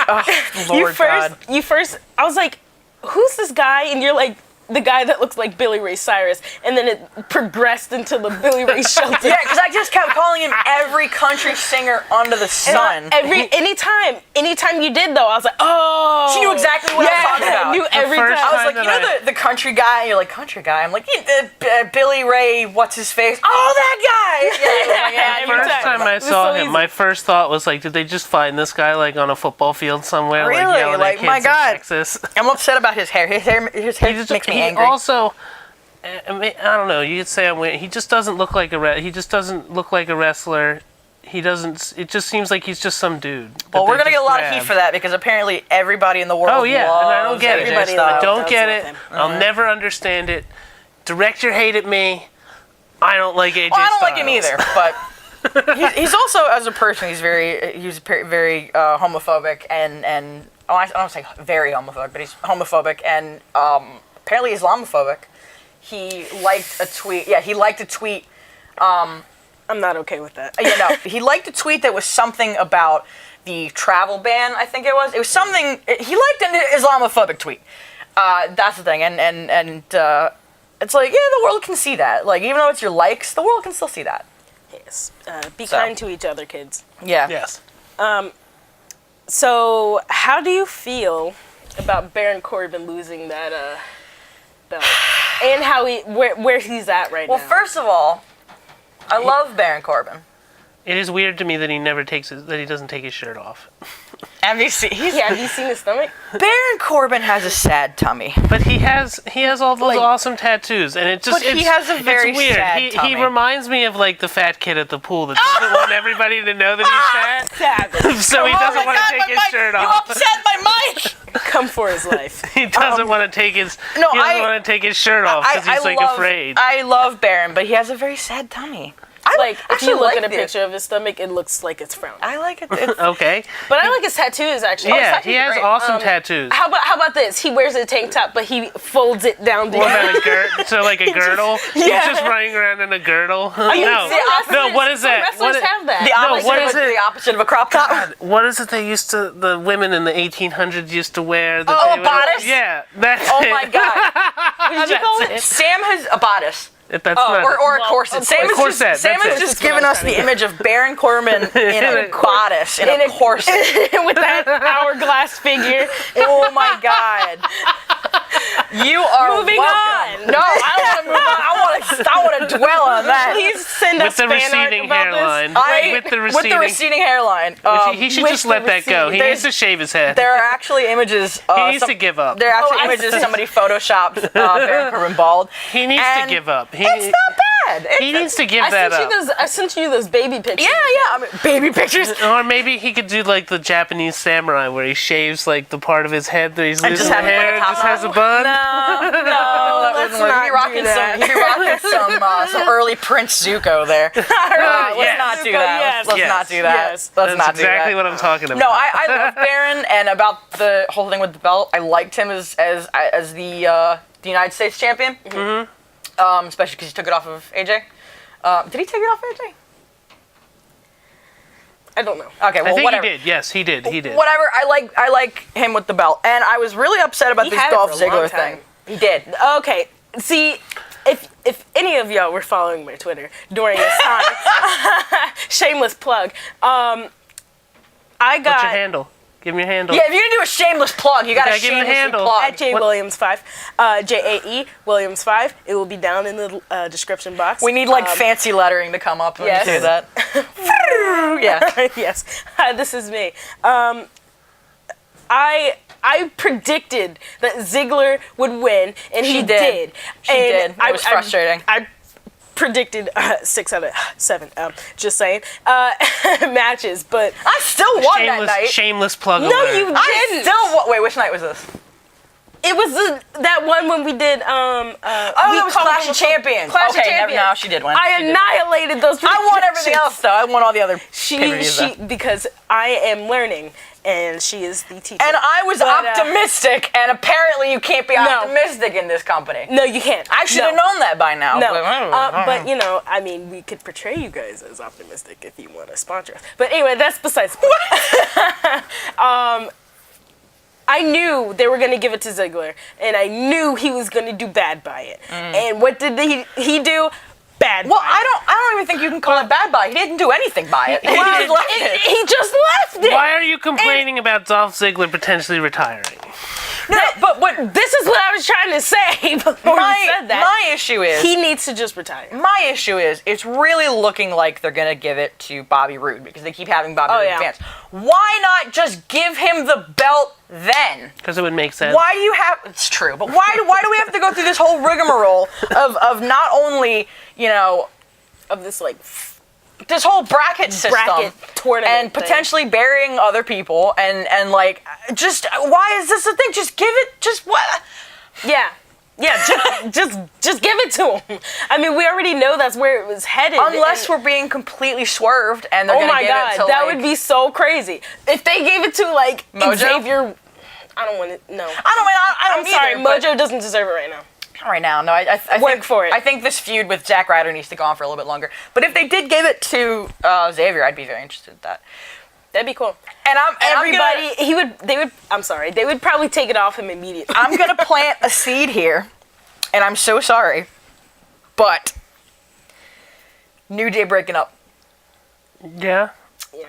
S1: Oh, Lord God.
S2: You first, I was like, who's this guy? And you're like, the guy that looks like Billy Ray Cyrus, and then it progressed into the Billy Ray Shelton.
S1: Yeah, because I just kept calling him every country singer under the sun.
S2: Anytime you did though, I was like, oh.
S1: She knew exactly what I was talking about.
S2: I knew every time.
S1: I was like, the country guy, and you're like, country guy? I'm like, Billy Ray, what's his face? Oh, that guy!
S3: The first time I saw him, my first thought was like, did they just find this guy like on a football field somewhere?
S1: Really?
S3: Like
S1: my God.
S3: Texas?
S1: I'm upset about his hair. His hair makes me angry.
S3: Also, I don't know. You could say I'm weird. He just doesn't look like a wrestler. He doesn't. It just seems like he's just some dude.
S1: Well, we're gonna get a lot of heat for that because apparently everybody in the world.
S3: Oh yeah, and I don't get it. I don't get it.
S2: Mm-hmm.
S3: I'll never understand it. Direct your hate at me. I don't like AJ Styles.
S1: I don't like him either, but he's also as a person he's very homophobic and I don't say very homophobic, but he's homophobic and apparently Islamophobic. He liked a tweet. Yeah, he liked a tweet.
S2: I'm not okay with that.
S1: He liked a tweet that was something about the travel ban. I think it was. It was something. He liked an Islamophobic tweet. That's the thing, and it's like, yeah, the world can see that. Like, even though it's your likes, the world can still see that.
S2: Yes. Be kind to each other, kids.
S1: Yeah.
S3: Yes.
S2: So, how do you feel about Baron Corbin losing that belt, and how where he's at right now?
S1: Well, first of all, I love Baron Corbin.
S3: It is weird to me that he doesn't take his shirt off.
S1: Have you seen
S2: his stomach?
S1: Baron Corbin has a sad tummy.
S3: But he has all those awesome tattoos, and
S1: he has a very
S3: weird.
S1: sad tummy.
S3: He reminds me of like the fat kid at the pool that doesn't want everybody to know that he's fat. So he doesn't want to take his shirt off.
S1: You upset my mic.
S2: Come for his life.
S3: He doesn't want to take his. He doesn't want to take his shirt off because he's afraid.
S1: I love Baron, but he has a very sad tummy.
S2: If you look at a picture of his stomach, it looks like it's frowning.
S1: I like it.
S3: Okay.
S2: But I like his tattoos, actually.
S3: Yeah, he has awesome tattoos.
S2: How about this? He wears a tank top, but he folds it down to
S3: so like a girdle? He's just running around in a girdle? No, what is that?
S2: Wrestlers have that.
S1: The opposite of a crop top.
S3: What is it the women in the 1800s used to wear?
S1: A bodice?
S3: Yeah, that's
S1: Oh
S3: it.
S1: my God. What did you call it? Sam has a bodice.
S3: That's not
S1: or a corset. Sam has just given us the image of Baron Corbin in a bodice, in a corset.
S2: With that hourglass figure.
S1: Oh my God. You are
S2: moving on.
S1: No, I don't want to move on. I want to dwell on that.
S2: Please send us
S3: fan art about this.
S1: With the receding hairline.
S3: He should just let that go. He needs to shave his head.
S1: There are actually images.
S3: He needs to give up.
S1: There are actually images somebody photoshopped Baron Corbin bald.
S3: He needs to give up.
S1: It's not bad.
S3: He needs to give that up.
S2: I sent you those baby pictures.
S1: Yeah. Baby pictures.
S3: Or maybe he could do like the Japanese samurai where he shaves like the part of his head that he's losing the hair and just has a bun.
S1: No, let's not do that. You're rocking some early Prince Zuko there. Let's not do that. Let's not do that.
S3: That's exactly what I'm talking about.
S1: No, I love Baron, and about the whole thing with the belt, I liked him as the United States champion. Mm-hmm. Especially because he took it off of AJ. Did he take it off AJ?
S2: I don't know.
S1: Okay, well,
S3: I think
S1: whatever.
S3: he did. Yes, he did.
S1: Whatever. I like him with the belt, and I was really upset about this Dolph Ziggler thing. He did.
S2: Okay. See, if any of y'all were following my Twitter during this time, shameless plug. I got.
S3: What's your handle? Give me your handle.
S1: Yeah, if you're gonna do a shameless plug, you gotta shamelessly plug.
S2: At JWilliams5, JAE Williams5. It will be down in the description box.
S1: We need fancy lettering to come up when you do that. Yeah.
S2: Yes. This is me. I predicted that Ziggler would win, and he did.
S1: She did. It was frustrating.
S2: I predicted 6 out of 7. Just saying. Matches, but
S1: I still won that night.
S3: Shameless plug.
S2: No, you didn't.
S1: Wait, which night was this?
S2: It was that one when we did.
S1: It was Clash of Champions.
S2: Clash of Champions.
S1: No, she did win.
S2: I annihilated those.
S1: I won everything else though. I won all the other.
S2: Because I am learning. And she is the teacher.
S1: And I was optimistic, and apparently you can't be optimistic in this company.
S2: No, you can't.
S1: I should have known that by now.
S2: No, but we could portray you guys as optimistic if you want to sponsor us. But anyway, that's besides the point. I knew they were going to give it to Ziggler, and I knew he was going to do bad by it. And what did he do? Bad.
S1: Well, I don't even think you can call it bad by it. He didn't do anything by it. He just left it.
S2: He just left it.
S3: Why are you complaining about Dolph Ziggler potentially retiring?
S2: No, but this is what I was trying to say before you said that.
S1: My issue is
S2: he needs to just retire.
S1: My issue is it's really looking like they're gonna give it to Bobby Roode because they keep having Bobby Roode fans. Why not just give him the belt then?
S3: Because it would make sense.
S1: Why do you have? It's true, but why do we have to go through this whole rigmarole of not only
S2: of this
S1: this whole bracket system
S2: tournament
S1: and potentially burying other people and just why is this a thing? Just give it. Just what?
S2: Yeah. Just give it to him. I mean, we already know that's where it was headed.
S1: Unless we're being completely swerved and they're gonna give it to
S2: that would be so crazy if they gave it to
S1: Mojo?
S2: Xavier. I don't want it. No.
S1: I'm sorry.
S2: Mojo doesn't deserve it right now.
S1: Right now, no. I
S2: work for it.
S1: I think this feud with Zack Ryder needs to go on for a little bit longer. But if they did give it to Xavier, I'd be very interested in that.
S2: That'd be cool.
S1: And
S2: they would probably take it off him immediately.
S1: I'm gonna plant a seed here, and I'm so sorry, but New Day breaking up.
S3: Yeah.
S2: Yeah.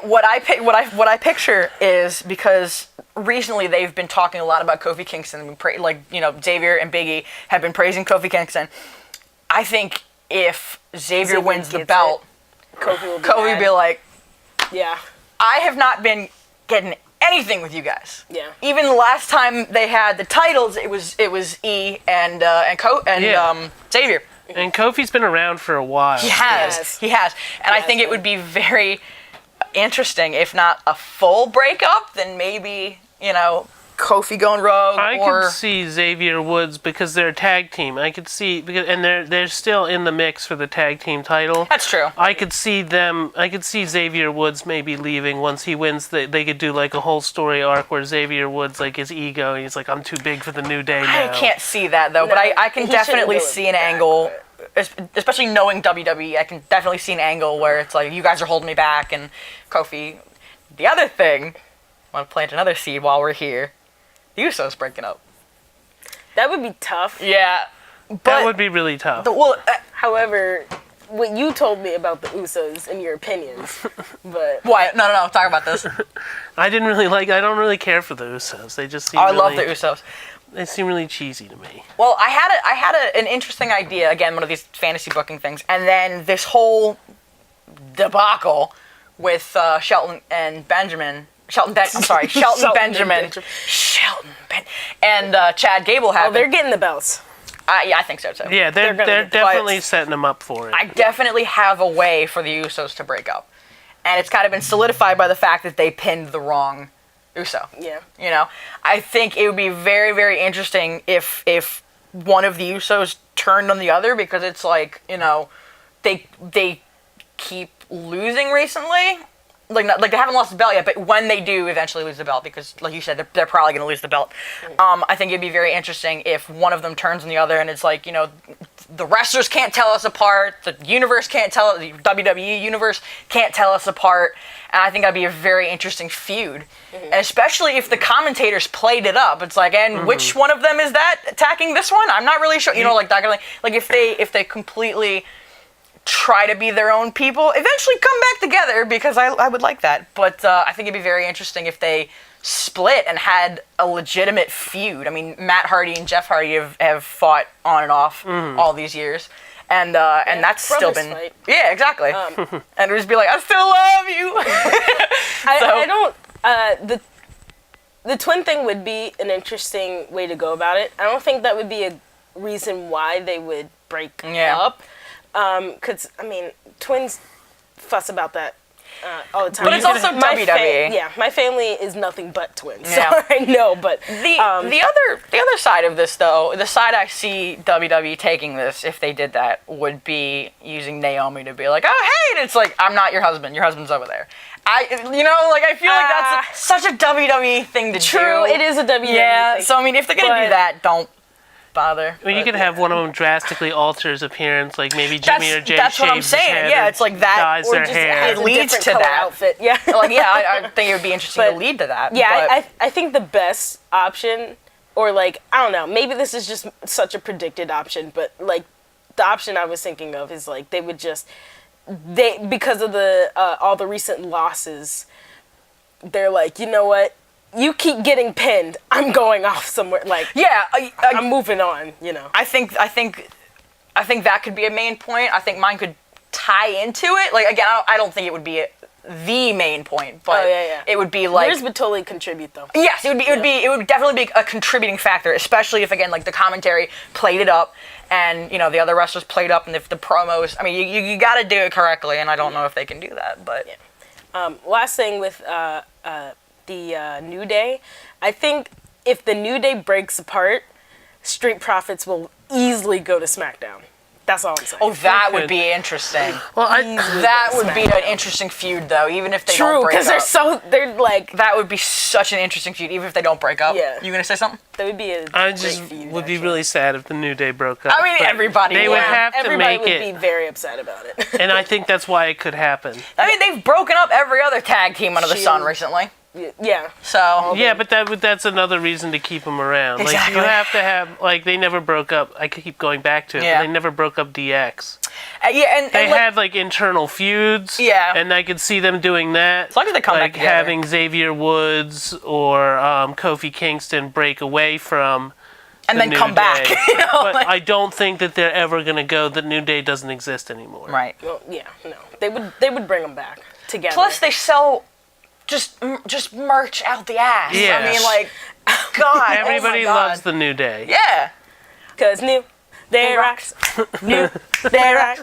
S1: What I picture is because recently they've been talking a lot about Kofi Kingston, Xavier and Big E have been praising Kofi Kingston. I think if Xavier wins the belt, Kofi will be like,
S2: yeah,
S1: I have not been getting anything with you guys.
S2: Yeah.
S1: Even the last time they had the titles, it was E and Xavier.
S3: And Kofi's been around for a while.
S1: He has. And I think it would be very interesting, if not a full breakup, then maybe, Kofi going rogue.
S3: I could see Xavier Woods because they're a tag team. I could see and they're still in the mix for the tag team title.
S1: That's true.
S3: I could see Xavier Woods maybe leaving once he wins. They could do a whole story arc where Xavier Woods his ego. And he's like, I'm too big for the New Day now.
S1: I can't see that though, but I can definitely see an angle. Especially knowing WWE, I can definitely see an angle where it's like, you guys are holding me back, and Kofi. The other thing, I want to plant another seed while we're here. The Usos breaking up.
S2: That would be tough.
S1: Yeah.
S3: That would be really tough.
S2: However, what you told me about the Usos and your opinions, but...
S1: Why? No, talk about this.
S3: I don't really care for the Usos. They just seem
S1: I love the Usos.
S3: They seem really cheesy to me.
S1: Well, I had an interesting idea, again, one of these fantasy booking things, and then this whole debacle with Shelton Benjamin, and Chad Gable happened.
S2: Oh, they're getting the belts.
S1: Yeah, I think so too.
S3: Yeah, they're definitely setting them up for it.
S1: I definitely have a way for the Usos to break up, and it's kind of been solidified by the fact that they pinned the wrong Uso.
S2: Yeah.
S1: I think it would be very, very interesting if one of the Usos turned on the other, because it's they keep losing recently. They haven't lost the belt yet, but when they do eventually lose the belt, because like you said, they're probably going to lose the belt. I think it'd be very interesting if one of them turns on the other, and it's the wrestlers can't tell us apart. The universe can't tell. The WWE universe can't tell us apart. And I think that'd be a very interesting feud, and especially if the commentators played it up. It's like, and which one of them is that attacking this one? I'm not really sure. You know, like if they completely try to be their own people, eventually come back together, because I would like that. But I think it'd be very interesting if they split and had a legitimate feud. I mean, Matt Hardy and Jeff Hardy have fought on and off all these years, and that's still been fight. Yeah, exactly. And it would just be like, I still love you.
S2: I don't. The twin thing would be an interesting way to go about it. I don't think that would be a reason why they would break up. Because, I mean, twins fuss about that all the time.
S1: But it's also WWE.
S2: My family is nothing but twins. Yeah. So I know, but...
S1: The other side of this, though, the side I see WWE taking this, if they did that, would be using Naomi to be like, oh, hey, and it's like, I'm not your husband. Your husband's over there. I feel like that's such a WWE thing to do.
S2: True, it is a WWE thing.
S1: Yeah, so, I mean, if they're going to do that, don't bother.
S3: I mean, you could have one of them drastically alter his appearance, like maybe Jimmy or Jay.
S1: That's what I'm saying. Yeah, it's like that,
S3: dyes their hair.
S1: It leads to that
S2: outfit. Yeah,
S1: I think it would be interesting to lead to that.
S2: Yeah, I think the best option, or like, I don't know, maybe this is just such a predicted option, but like the option I was thinking of is like they would just because of the all the recent losses, they're like, you know what? You keep getting pinned. I'm going off somewhere. Like, I'm moving on. You know.
S1: I think that could be a main point. I think mine could tie into it. Like, again, I don't think it would be the main point, but it would be like
S2: yours would totally contribute though.
S1: Yes, it would definitely be a contributing factor, especially if, again, like the commentary played it up, and you know the other wrestlers played up, and if the promos. I mean, you got to do it correctly, and I don't know if they can do that, but
S2: last thing with the New Day, I think if the New Day breaks apart, Street Profits will easily go to SmackDown. That's all I'm saying.
S1: Oh, that would be interesting. Well, that would be an interesting feud, though, even if they don't break up.
S2: True, because they're like...
S1: That would be such an interesting feud, even if they don't break up.
S2: Yeah.
S1: You gonna say something?
S2: That would be a great feud,
S3: would be really sad if the New Day broke up.
S1: I mean, everybody
S3: would. They would have to make it.
S2: Everybody would be very upset about it.
S3: And I think that's why it could happen.
S1: I mean, they've broken up every other tag team under the sun recently.
S2: Yeah.
S1: So.
S3: Yeah, but that's another reason to keep them around.
S1: Exactly.
S3: Like, you have to have, like, they never broke up. I could keep going back to it, but they never broke up DX.
S1: And
S3: they had like internal feuds.
S1: Yeah.
S3: And I could see them doing that.
S1: As long as they come back together.
S3: Like having Xavier Woods or Kofi Kingston break away from
S1: and then come back. You know,
S3: but I don't think that they're ever going to go. The New Day doesn't exist anymore.
S1: Right.
S2: Well, yeah, no. They would bring them back together.
S1: Plus, they sell just merch out the ass.
S3: Yes.
S1: I mean, like, God.
S3: Everybody loves the New Day.
S1: Yeah.
S2: Because New Day rocks. New Day rocks.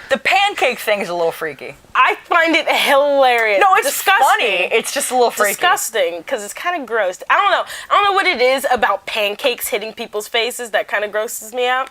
S1: The pancake thing is a little freaky.
S2: I find it hilarious.
S1: No, it's
S2: disgusting.
S1: funny. It's just a little freaky.
S2: Disgusting, because it's kind of gross. I don't know what it is about pancakes hitting people's faces that kind of grosses me out.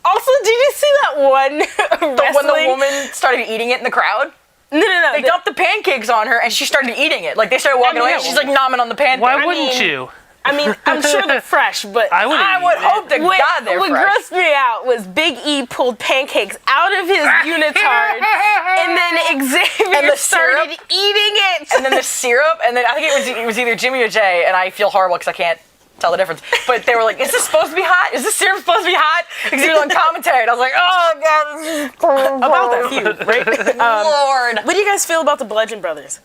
S2: Also, did you see that one
S1: when the woman started eating it in the crowd?
S2: No.
S1: They dumped the pancakes on her, and she started eating it. Like, they started walking away, and she's, like, nomming on the pancakes.
S3: Why wouldn't you?
S2: I mean, I'm sure they're fresh, but
S3: I would
S1: hope to God they're fresh.
S2: What grossed me out was Big E pulled pancakes out of his unitard, and then Xavier started eating it.
S1: And then the syrup, and then I think it was either Jimmy or Jay, and I feel horrible because I can't tell the difference. But they were like, is this supposed to be hot? Is this syrup supposed to be hot? Because he was on commentary, and I was like, oh, God, this is
S2: about that feud, right?
S1: Lord.
S2: What do you guys feel about the Bludgeon Brothers?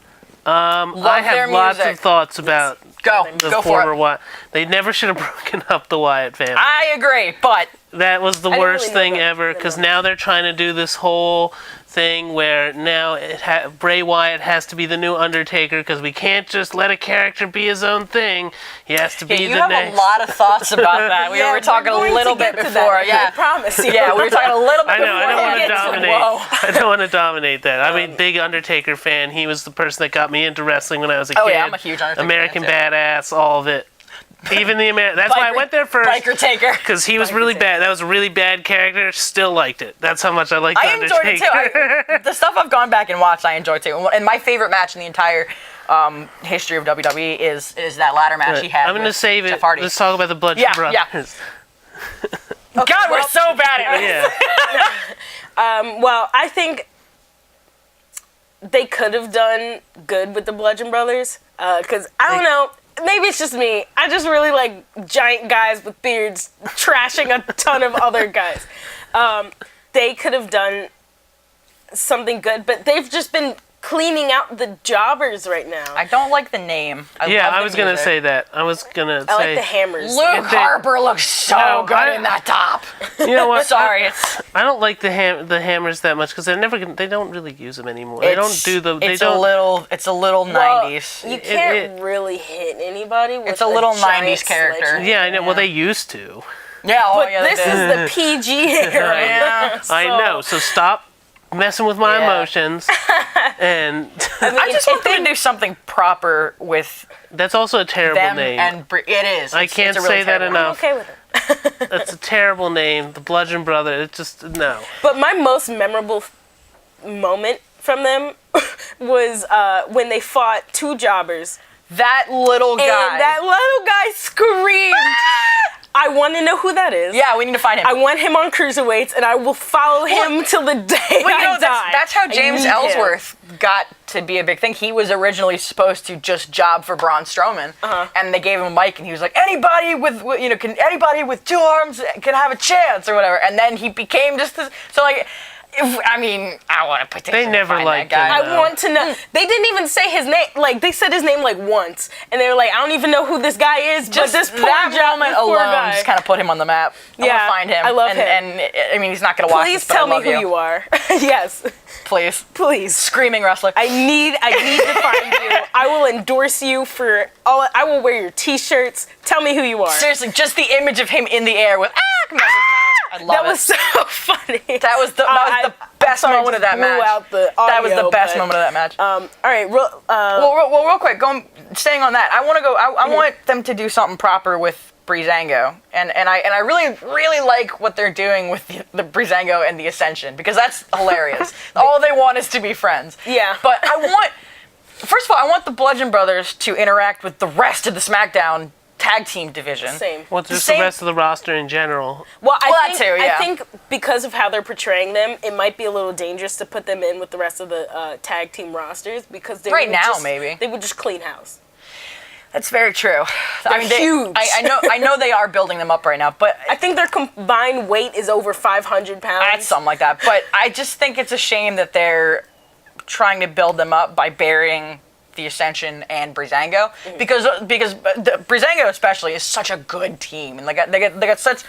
S3: I have lots of thoughts about
S1: Go for it.
S3: Wyatt. They never should have broken up the Wyatt family.
S1: I agree, but
S3: that was the worst thing ever, because now they're trying to do this whole thing where now Bray Wyatt has to be the new Undertaker, because we can't just let a character be his own thing. He has to be the next.
S1: You have a lot of thoughts about that. We were talking a little bit before.
S2: I promise you.
S1: Yeah, we were talking a little bit before.
S3: I don't want to dominate. I don't want to dominate that. I'm a big Undertaker fan. He was the person that got me into wrestling when I was a kid.
S1: Oh yeah, I'm a huge Undertaker
S3: American
S1: fan too.
S3: Badass, all of it. Even the American. That's why I went there first.
S1: Biker Taker.
S3: Because he was really bad. That was a really bad character. Still liked it. That's how much I liked the Undertaker.
S1: I enjoyed it too. The stuff I've gone back and watched, I enjoy too. And my favorite match in the entire history of WWE is that ladder match he had.
S3: I'm going to save it.
S1: Jeff Hardy.
S3: Let's talk about the Bludgeon Brothers.
S1: Yeah. Okay, God, we're so bad at it.
S3: Yeah.
S2: Well, I think they could have done good with the Bludgeon Brothers, because I don't know, maybe it's just me. I just really like giant guys with beards trashing a ton of other guys. They could have done something good, but they've just been cleaning out the jobbers right now.
S1: I don't like the name.
S3: I was going to say that. I like
S2: the Hammers.
S1: Luke Harper looks so good in that top.
S3: You know what?
S1: Sorry,
S3: I don't like the Hammers that much because they don't really use them anymore. They don't do the.
S1: It's a little 90s.
S2: You can't really hit anybody with
S1: it's a little 90s
S2: character.
S1: character.
S3: Yeah, I know. Well, they used to.
S1: Yeah,
S2: but this is the PG era.
S1: Yeah,
S3: I know. So stop messing with my emotions. And
S1: I just want them to do something proper with.
S3: That's also a terrible
S1: them
S3: name.
S1: And it is.
S3: I can't say that enough.
S2: I'm okay with it.
S3: That's a terrible name. The Bludgeon Brother. It's just no.
S2: But my most memorable moment from them was when they fought two jobbers.
S1: That little guy.
S2: And that little guy screamed. I want to know who that is.
S1: Yeah, we need to find him.
S2: I want him on cruiserweights, and I will follow him till the day I die.
S1: That's how James Ellsworth got to be a big thing. He was originally supposed to just job for Braun Strowman, and they gave him a mic, and he was like, anybody with anybody with 2 arms can have a chance or whatever. And then he became just this. So like. I want to put.
S3: They never liked him.
S2: I want to know. They didn't even say his name. Like they said his name like once, and they were like, I don't even know who this guy is.
S1: Just
S2: but this poor
S1: moment alone just kind of put him on the map. I want to find him.
S2: I love him.
S1: And he's not going to watch this.
S2: Please tell me who you are. Yes.
S1: Please. Screaming wrestler.
S2: I need to find you. I will endorse you for all. I will wear your T-shirts. Tell me who you are.
S1: Seriously, just the image of him in the air with I love
S2: that was so funny.
S1: That was the best moment of that match. That was the best moment of that match.
S2: All right.
S1: Real quick, staying on that, I want to go. I want them to do something proper with Breezango, and I really like what they're doing with the Breezango and the Ascension because that's hilarious. All they want is to be friends.
S2: Yeah.
S1: But first of all, I want the Bludgeon Brothers to interact with the rest of the SmackDown tag team division.
S2: Same.
S3: Well, just the rest of the roster in general.
S2: Well,
S1: I
S2: think because of how they're portraying them, it might be a little dangerous to put them in with the rest of the tag team rosters because they would just clean house.
S1: That's very true.
S2: They're huge.
S1: I know they are building them up right now, but
S2: I think their combined weight is over 500 pounds.
S1: That's something like that. But I just think it's a shame that they're trying to build them up by burying the Ascension and Breezango because the Breezango especially is such a good team and they got such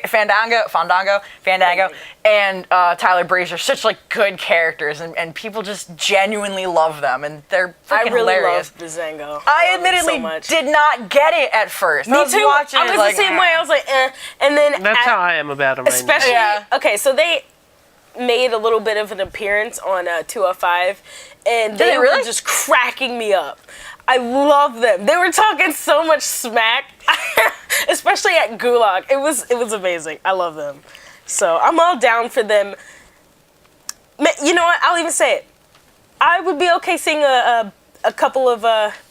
S1: Fandango and Tyler Breeze are such like good characters and people just genuinely love them and they're freaking hilarious.
S2: I really love Breezango.
S1: I admittedly did not get it at first.
S2: Me too. I was the same way. I was like, and then
S3: that's how I am about them right now.
S2: Especially okay, so they made a little bit of an appearance on 205, and they were just cracking me up. I love them. They were talking so much smack, especially at Gulag. It was amazing. I love them. So I'm all down for them. You know what? I'll even say it. I would be okay seeing a couple of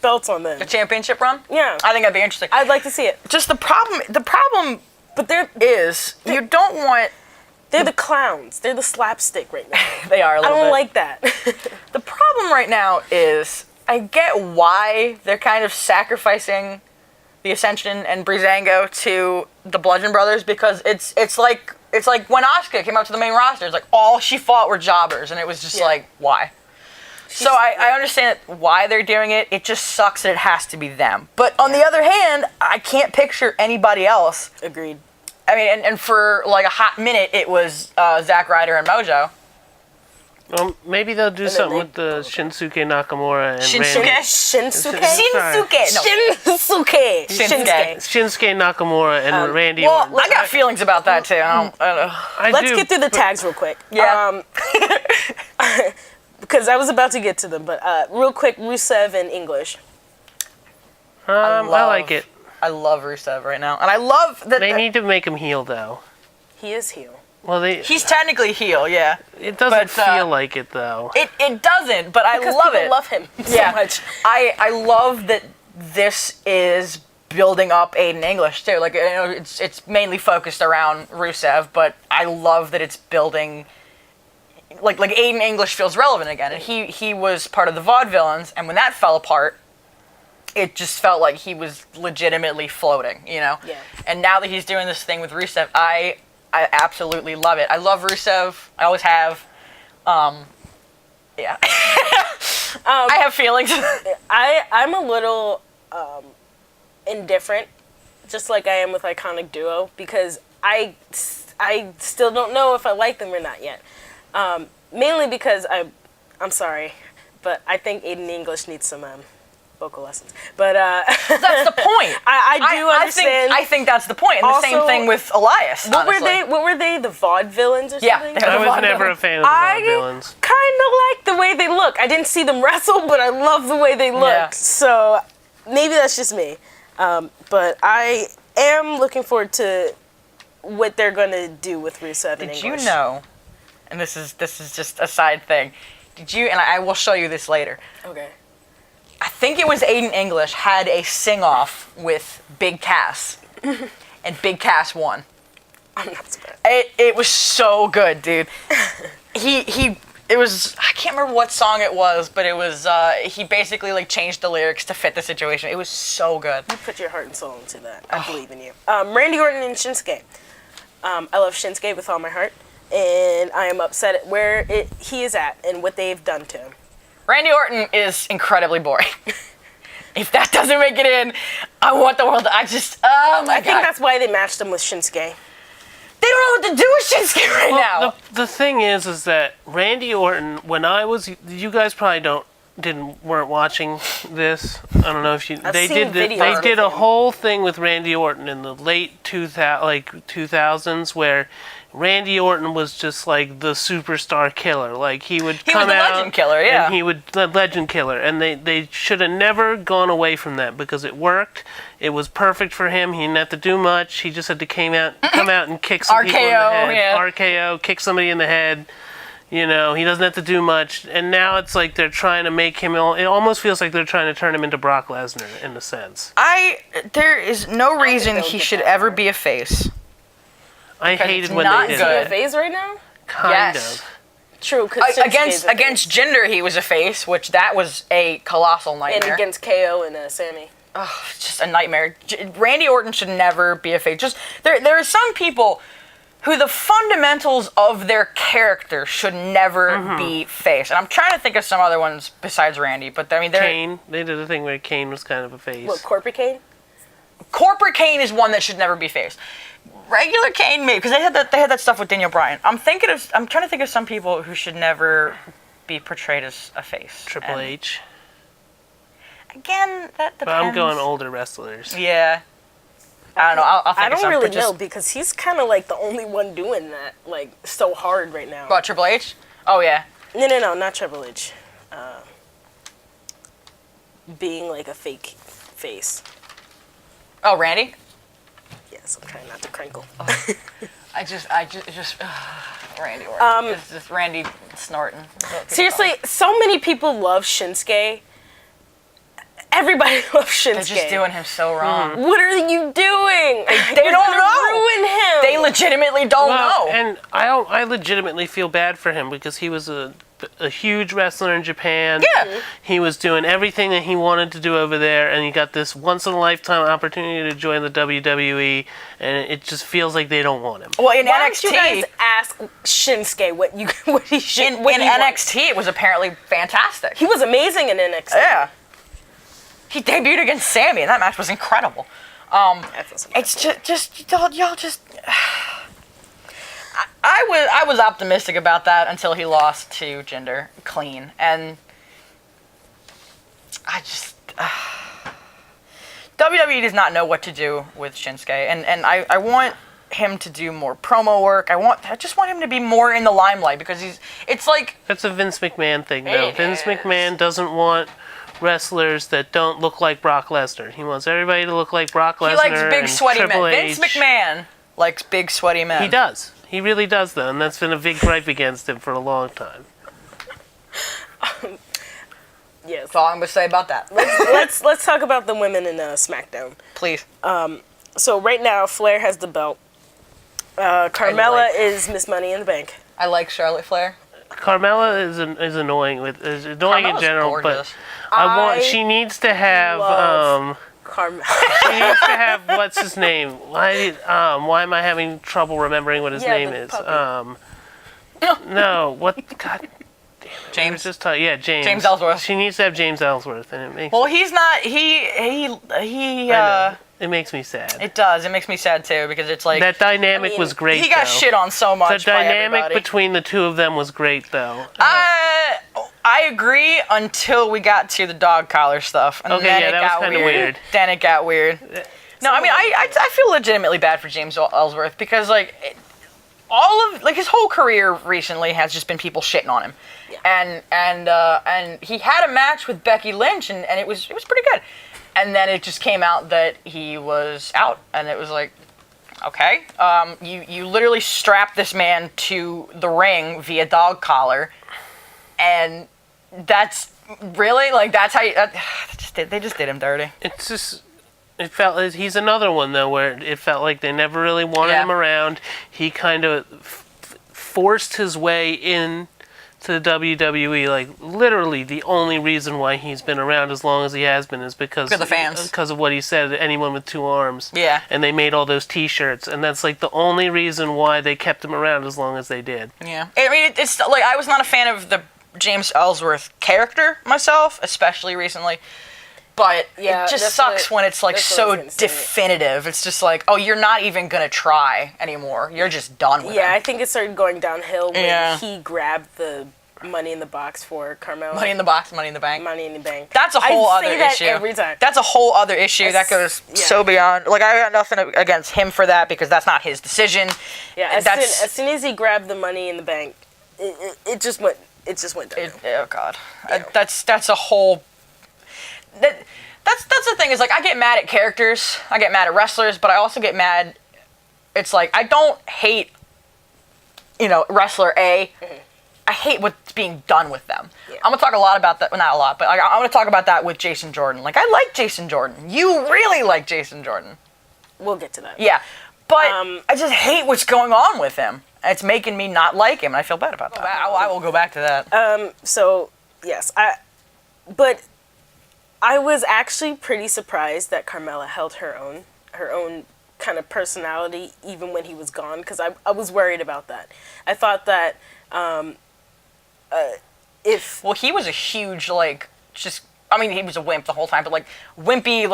S2: belts on them.
S1: A championship run?
S2: Yeah.
S1: I think that'd be interesting.
S2: I'd like to see it.
S1: Just the problem, but you don't want.
S2: They're the clowns. They're the slapstick right now.
S1: They are a little bit.
S2: I don't like that.
S1: The problem right now is I get why they're kind of sacrificing the Ascension and Breezango to the Bludgeon Brothers because it's like when Asuka came out to the main roster, it's like all she fought were jobbers and it was just like why? So I understand why they're doing it. It just sucks that it has to be them. But on the other hand, I can't picture anybody else.
S2: Agreed.
S1: I mean, and for like a hot minute, it was Zack Ryder and Mojo.
S3: Well, maybe they'll do something with the Shinsuke Nakamura and Randy.
S2: Shinsuke
S3: Nakamura and Randy.
S1: Well, I got feelings about that too.
S2: Let's get through the tags real quick.
S1: Yeah.
S2: Because I was about to get to them, but real quick, Rusev and English.
S3: I like it.
S1: I love Rusev right now, and I love that
S3: they need to make him heel though.
S2: He is heel.
S3: Well,
S1: he's technically heel, yeah.
S3: It doesn't feel like it though.
S1: It doesn't, but I love it.
S2: Love him so much.
S1: I love that this is building up Aiden English too. Like, you know, it's mainly focused around Rusev, but I love that it's building. Like Aiden English feels relevant again, and he was part of the Vaudevillains, and when that fell apart, it just felt like he was legitimately floating, you know.
S2: Yeah.
S1: And now that he's doing this thing with Rusev, I absolutely love it. I love Rusev. I always have. Yeah. I have feelings.
S2: I'm a little indifferent, just like I am with Iconic Duo, because I still don't know if I like them or not yet. Mainly because I'm sorry, but I think Aiden English needs some vocal lessons. But
S1: that's the point.
S2: I do understand.
S1: I think that's the point. And also, the same thing with Elias.
S2: What were they? The Vaudevillains or something?
S1: Yeah,
S3: I was never a fan of the Vaudevillains.
S2: I kind of like the way they look. I didn't see them wrestle, but I love the way they look. Yeah. So maybe that's just me. But I am looking forward to what they're going to do with Rusev and English.
S1: Did you know? And this is just a side thing. Did you? And I will show you this later.
S2: Okay.
S1: I think it was Aiden English had a sing-off with Big Cass, and Big Cass won.
S2: I'm not surprised.
S1: It was so good, dude. It was, I can't remember what song it was, but it was he basically like changed the lyrics to fit the situation. It was so good.
S2: You put your heart and soul into that. I believe in you. Randy Orton and Shinsuke. I love Shinsuke with all my heart, and I am upset at where he is at and what they've done to him. Randy
S1: Orton is incredibly boring. If that doesn't make it in, I want the world to, I think
S2: that's why they matched him with Shinsuke.
S1: They don't know what to do with Shinsuke right now.
S3: The thing is that Randy Orton, when I was, you guys probably weren't watching this. I don't know if you. They did a whole thing with Randy Orton in the late 2000s where Randy Orton was just like the superstar killer. Like he was the
S1: legend killer, yeah.
S3: And he would the legend killer, and they should have never gone away from that because it worked. It was perfect for him. He didn't have to do much. He just had to come out and kick some people in the head. Yeah. RKO, kick somebody in the head. You know, he doesn't have to do much. And now it's like they're trying to make him... It almost feels like they're trying to turn him into Brock Lesnar, in a sense.
S1: There is no reason he should ever be a face.
S3: I hated when they did
S2: Is he a face right now?
S3: Kind of.
S2: True, because
S1: against Jinder, he was a face, which that was a colossal nightmare.
S2: And against KO and Sammy.
S1: Oh, it's just a nightmare. Randy Orton should never be a face. Just there are some people who the fundamentals of their character should never be face. And I'm trying to think of some other ones besides Randy, but I mean,
S3: Kane. They did a thing where Kane was kind of a face.
S2: What, Corporate Kane?
S1: Corporate Kane is one that should never be face. Regular Kane, maybe, because they had that stuff with Daniel Bryan. I'm trying to think of some people who should never be portrayed as a face.
S3: Triple H.
S1: Again, that depends.
S3: But I'm going older wrestlers.
S1: Yeah. I don't know. I'll think
S2: I don't
S1: of some,
S2: really know because he's kind of like the only one doing that like so hard right now.
S1: What, Triple H? Oh yeah.
S2: No, not Triple H. Being like a fake face.
S1: Oh, Randy?
S2: Yes, I'm trying not to crinkle.
S1: I just Randy Orton. It's just Randy snorting.
S2: Seriously, so many people love Shinsuke. Everybody loves Shinsuke.
S1: They're just doing him so wrong.
S2: What are you doing?
S1: They don't know.
S2: Ruin him.
S1: They legitimately don't know.
S3: And I legitimately feel bad for him because he was a huge wrestler in Japan.
S1: Yeah.
S3: He was doing everything that he wanted to do over there, and he got this once-in-a-lifetime opportunity to join the WWE, and it just feels like they don't want him.
S1: Well, in
S2: Why
S1: NXT...
S2: don't you guys ask Shinsuke what he should...
S1: In NXT, it was apparently fantastic.
S2: He was amazing in NXT.
S1: Yeah. He debuted against Sammy, and that match was incredible. It's just y'all just... I was optimistic about that until he lost to Jinder clean, and I just WWE does not know what to do with Shinsuke, and I want him to do more promo work. I just want him to be more in the limelight because it's like
S3: that's a Vince McMahon thing though. Vince McMahon doesn't want wrestlers that don't look like Brock Lesnar. He wants everybody to look like Brock Lesnar.
S1: He likes big sweaty men.
S3: Vince
S1: McMahon likes big sweaty men.
S3: He does. He really does, though, and that's been a big gripe against him for a long time.
S2: Yes.
S1: That's all I'm gonna say about that.
S2: Let's talk about the women in SmackDown.
S1: Please.
S2: So right now, Flair has the belt. Carmella is Miss Money in the Bank.
S1: I like Charlotte Flair.
S3: Carmella is annoying is annoying
S1: Carmella's
S3: in general,
S1: gorgeous.
S3: but she needs to have
S2: Carmella.
S3: she needs to have what's his name? Why am I having trouble remembering what his name is? No, what? God.
S1: James.
S3: Just James.
S1: James Ellsworth.
S3: She needs to have James Ellsworth, and it makes.
S1: Well, he's not. He.
S3: It makes me sad.
S1: It does. It makes me sad too because it's like
S3: that dynamic was great.
S1: He got shit on so much.
S3: The dynamic
S1: by everybody.
S3: between the two of them was great, though.
S1: I agree until we got to the dog collar stuff, and then it got kind of weird. Then it got weird. No, I mean I feel legitimately bad for James Ellsworth because like. All of his whole career recently has just been people shitting on him, and he had a match with Becky Lynch and it was pretty good, and then it just came out that he was out, and it was like, okay, you literally strapped this man to the ring via dog collar, and that's really like that's how they just did him dirty.
S3: It's just. It felt he's another one though where it felt like they never really wanted him around. He kind of forced his way in to the WWE. Like literally, the only reason why he's been around as long as he has been is because
S1: of the fans.
S3: Because of what he said. Anyone with two arms.
S1: Yeah.
S3: And they made all those T-shirts, and that's like the only reason why they kept him around as long as they did.
S1: Yeah. I mean, it's like I was not a fan of the James Ellsworth character myself, especially recently. But it just sucks when it's like so definitive. It's just like, oh, you're not even gonna try anymore. You're just done with it.
S2: Yeah, I think it started going downhill when he grabbed the Money in the Box for Carmella.
S1: Money in the Box, Money in the Bank.
S2: Money in the Bank.
S1: That's a whole other issue.
S2: I say that every time.
S1: That's a whole other issue that goes so beyond. Like I got nothing against him for that because that's not his decision.
S2: Yeah, as soon as he grabbed the Money in the Bank, it just went downhill.
S1: Oh God, that's a whole. That's the thing is like I get mad at characters, I get mad at wrestlers, but I also get mad. It's like I don't hate, wrestler A. Mm-hmm. I hate what's being done with them. Yeah. I'm gonna talk a lot about that. Well, not a lot, but I'm gonna talk about that with Jason Jordan. Like I like Jason Jordan. You really like Jason Jordan.
S2: We'll get to that.
S1: Yeah, but I just hate what's going on with him. It's making me not like him, and I feel bad about that. I will go back to that.
S2: So yes, but I was actually pretty surprised that Carmella held her own kind of personality even when he was gone, because I was worried about that. I thought that
S1: he was a huge he was a wimp the whole time, but like wimpy,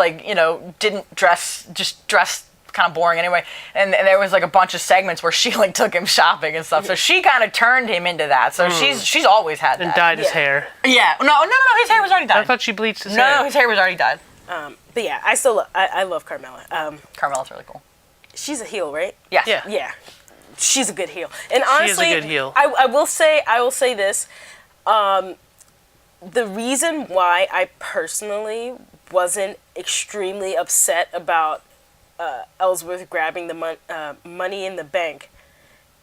S1: didn't dress kind of boring anyway, and there was like a bunch of segments where she like took him shopping and stuff, so she kind of turned him into that. So she's always had that.
S3: And dyed his hair.
S1: Yeah, no, his hair was already dyed.
S3: I thought she bleached his hair.
S1: No, his hair was already dyed.
S2: But yeah, I love Carmella.
S1: Carmella's really cool.
S2: She's a heel, right?
S1: Yes.
S2: Yeah. She's a good heel. And honestly,
S3: she is a good heel.
S2: I will say this. The reason why I personally wasn't extremely upset about Ellsworth grabbing the Money in the Bank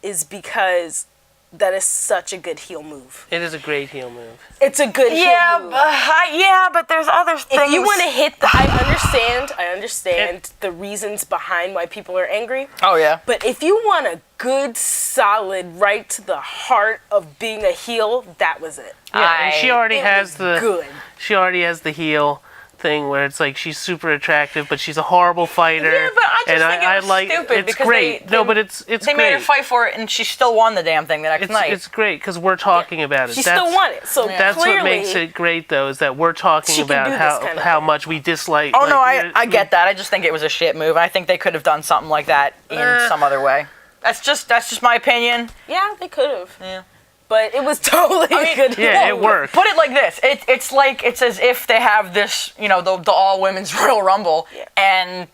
S2: is because that is such a good heel move.
S3: It is a great heel move.
S2: It's a good heel move.
S1: But there's other things.
S2: If you want to hit I understand the reasons behind why people are angry.
S1: Oh yeah.
S2: But if you want a good, solid, right to the heart of being a heel, that was it.
S3: Yeah, and she already has
S2: good.
S3: She already has the heel thing where it's like she's super attractive, but she's a horrible fighter.
S1: Yeah, but I just think it was stupid
S3: it's
S1: because
S3: great. But it's
S1: they
S3: great.
S1: made her fight for it, and she still won the damn thing the next night.
S3: It's great because we're talking about it.
S2: She still won it, so
S3: that's
S2: clearly,
S3: what makes it great, though, is that we're talking about how much we dislike.
S1: Oh no, I get that. I just think it was a shit move. I think they could have done something like that in some other way. That's just my opinion.
S2: Yeah, they could have.
S1: Yeah.
S2: But it was totally good.
S3: Yeah, it worked.
S1: Put it like this: it's as if they have this, the all women's Royal Rumble, and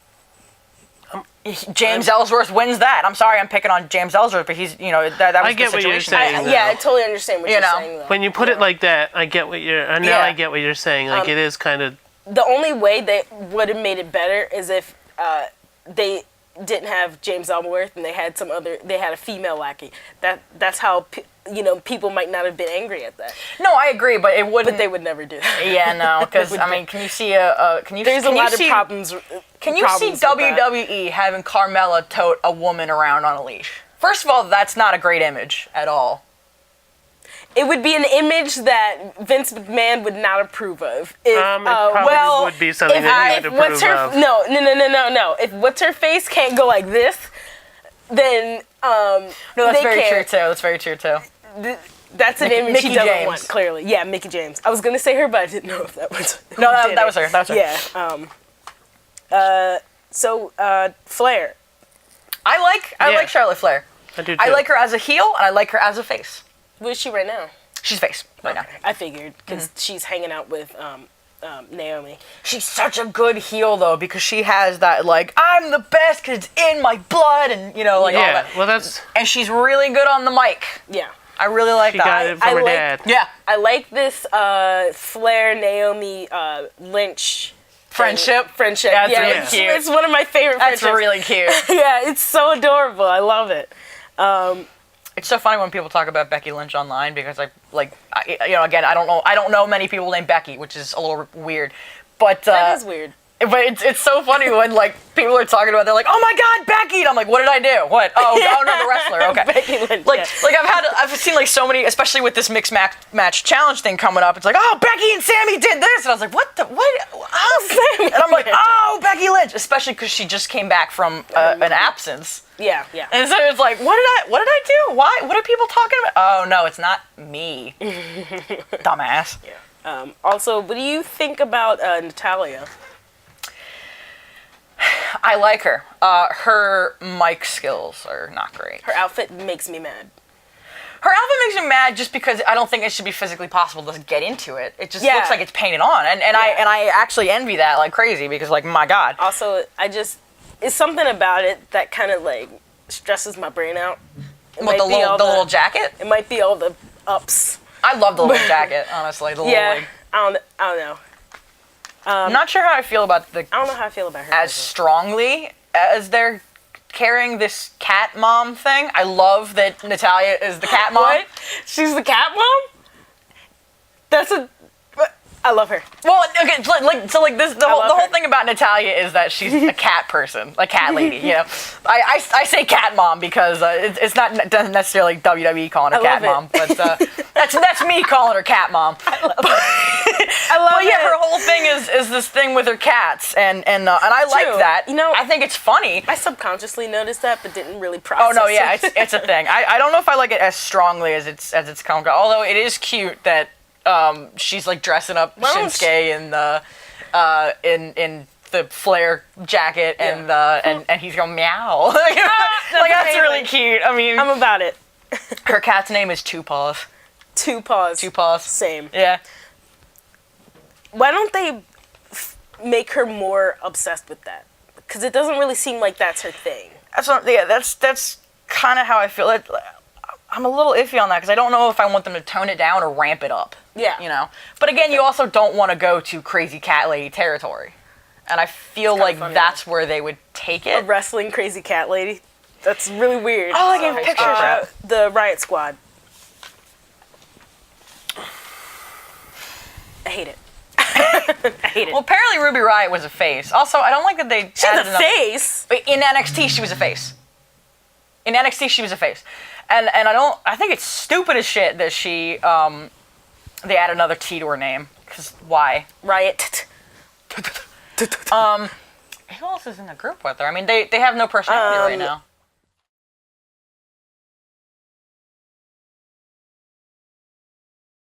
S1: James Ellsworth wins that. I'm sorry, I'm picking on James Ellsworth, but he's, that was the situation.
S3: I get what you're saying.
S2: I totally understand what you're saying. Though.
S3: When you put it like that, I get what you're. I get what you're saying. Like it is kind of.
S2: The only way they would have made it better is if they didn't have James Ellsworth and they had a female lackey. That's how people might not have been angry at that.
S1: No, I agree, but it wouldn't.
S2: But they would never do that.
S1: Yeah, no, because I mean, can you see
S2: There's a lot of problems.
S1: Can you see WWE having Carmella tote a woman around on a leash? First of all, that's not a great image at all.
S2: It would be an image that Vince McMahon would not approve of.
S3: It probably would be something that he would approve of.
S2: No. If what's her face can't go like this, then
S1: no, that's very true too. That's very true too.
S2: That's an image she doesn't want, clearly. Yeah, Mickie James. I was gonna say her, but I didn't know if that was.
S1: No, that was her. That was her.
S2: Yeah. So Flair.
S1: I like Charlotte Flair.
S3: I do too.
S1: I like her as a heel, and I like her as a face.
S2: Who is she right now?
S1: She's face right now.
S2: I figured, because she's hanging out with Naomi.
S1: She's such a good heel, though, because she has that, like, I'm the best because it's in my blood, and, all that.
S3: Well, that's...
S1: And she's really good on the mic.
S2: Yeah.
S1: I really like that.
S3: She got it from her dad.
S1: Yeah.
S2: I like this Flair-Naomi Lynch...
S1: Friendship.
S2: That's
S1: really cute.
S2: It's one of my favorite friendships.
S1: That's really cute.
S2: Yeah, it's so adorable. I love it.
S1: It's so funny when people talk about Becky Lynch online because again, I don't know many people named Becky, which is a little weird. But
S2: that is weird.
S1: But it's so funny when people are talking about it, they're like, oh my God, Becky! And I'm like, what did I do? What? Oh, no, the wrestler. Okay.
S2: Becky Lynch.
S1: I've seen so many, especially with this mixed match challenge thing coming up. It's like, oh, Becky and Sammy did this, and I was like, what? Oh, Sammy. And I'm like, oh, Becky Lynch, especially because she just came back from an absence.
S2: Yeah.
S1: And so it's like, what did I do? Why? What are people talking about? Oh no, it's not me. Dumbass.
S2: Yeah. Also, what do you think about Natalya?
S1: I like her. Her mic skills are not great.
S2: Her outfit makes me mad.
S1: Her outfit makes me mad just because I don't think it should be physically possible to get into it. It just looks like it's painted on, and I actually envy that like crazy because my God.
S2: Also, it's something about it that kind of stresses my brain out.
S1: What, the little jacket?
S2: It might be all the ups.
S1: I love the little jacket, honestly. The little,
S2: I don't know.
S1: I'm not sure how I feel about
S2: I don't know how I feel about her.
S1: As strongly as they're carrying this cat mom thing. I love that Natalya is the cat mom.
S2: What? She's the cat mom? I love her.
S1: Well, okay, the whole thing about Natalya is that she's a cat person, a cat lady. I say cat mom because it's not doesn't necessarily WWE calling her cat mom, but that's me calling her cat mom. I love it. Yeah, her whole thing is this thing with her cats, and I like that. I think it's funny.
S2: I subconsciously noticed that, but didn't really process.
S1: Oh no, yeah, it's a thing. I don't know if I like it as strongly as it's come. Although it is cute that. She's dressing up Shinsuke in the Flair jacket and he's going meow. That's really cute. I mean,
S2: I'm about it.
S1: Her cat's name is Two Paws.
S2: Two Paws.
S1: Two Paws.
S2: Same.
S1: Yeah.
S2: Why don't they make her more obsessed with that? Because it doesn't really seem like that's her thing.
S1: That's kind of how I feel. I'm a little iffy on that because I don't know if I want them to tone it down or ramp it up.
S2: Yeah.
S1: But again, you also don't want to go to crazy cat lady territory. And I feel like that's where they would take it.
S2: A wrestling crazy cat lady? That's really weird.
S1: Oh, I gave pictures.
S2: The Riot Squad. I hate it. I hate it.
S1: Well, apparently Ruby Riott was a face. Also, I don't like that they...
S2: She's a face?
S1: In NXT, she was a face. In NXT, she was a face. And I think it's stupid as shit that she... they add another T to her name. Because why?
S2: Riot.
S1: Who else is in the group with her? I mean, they have no personality right now.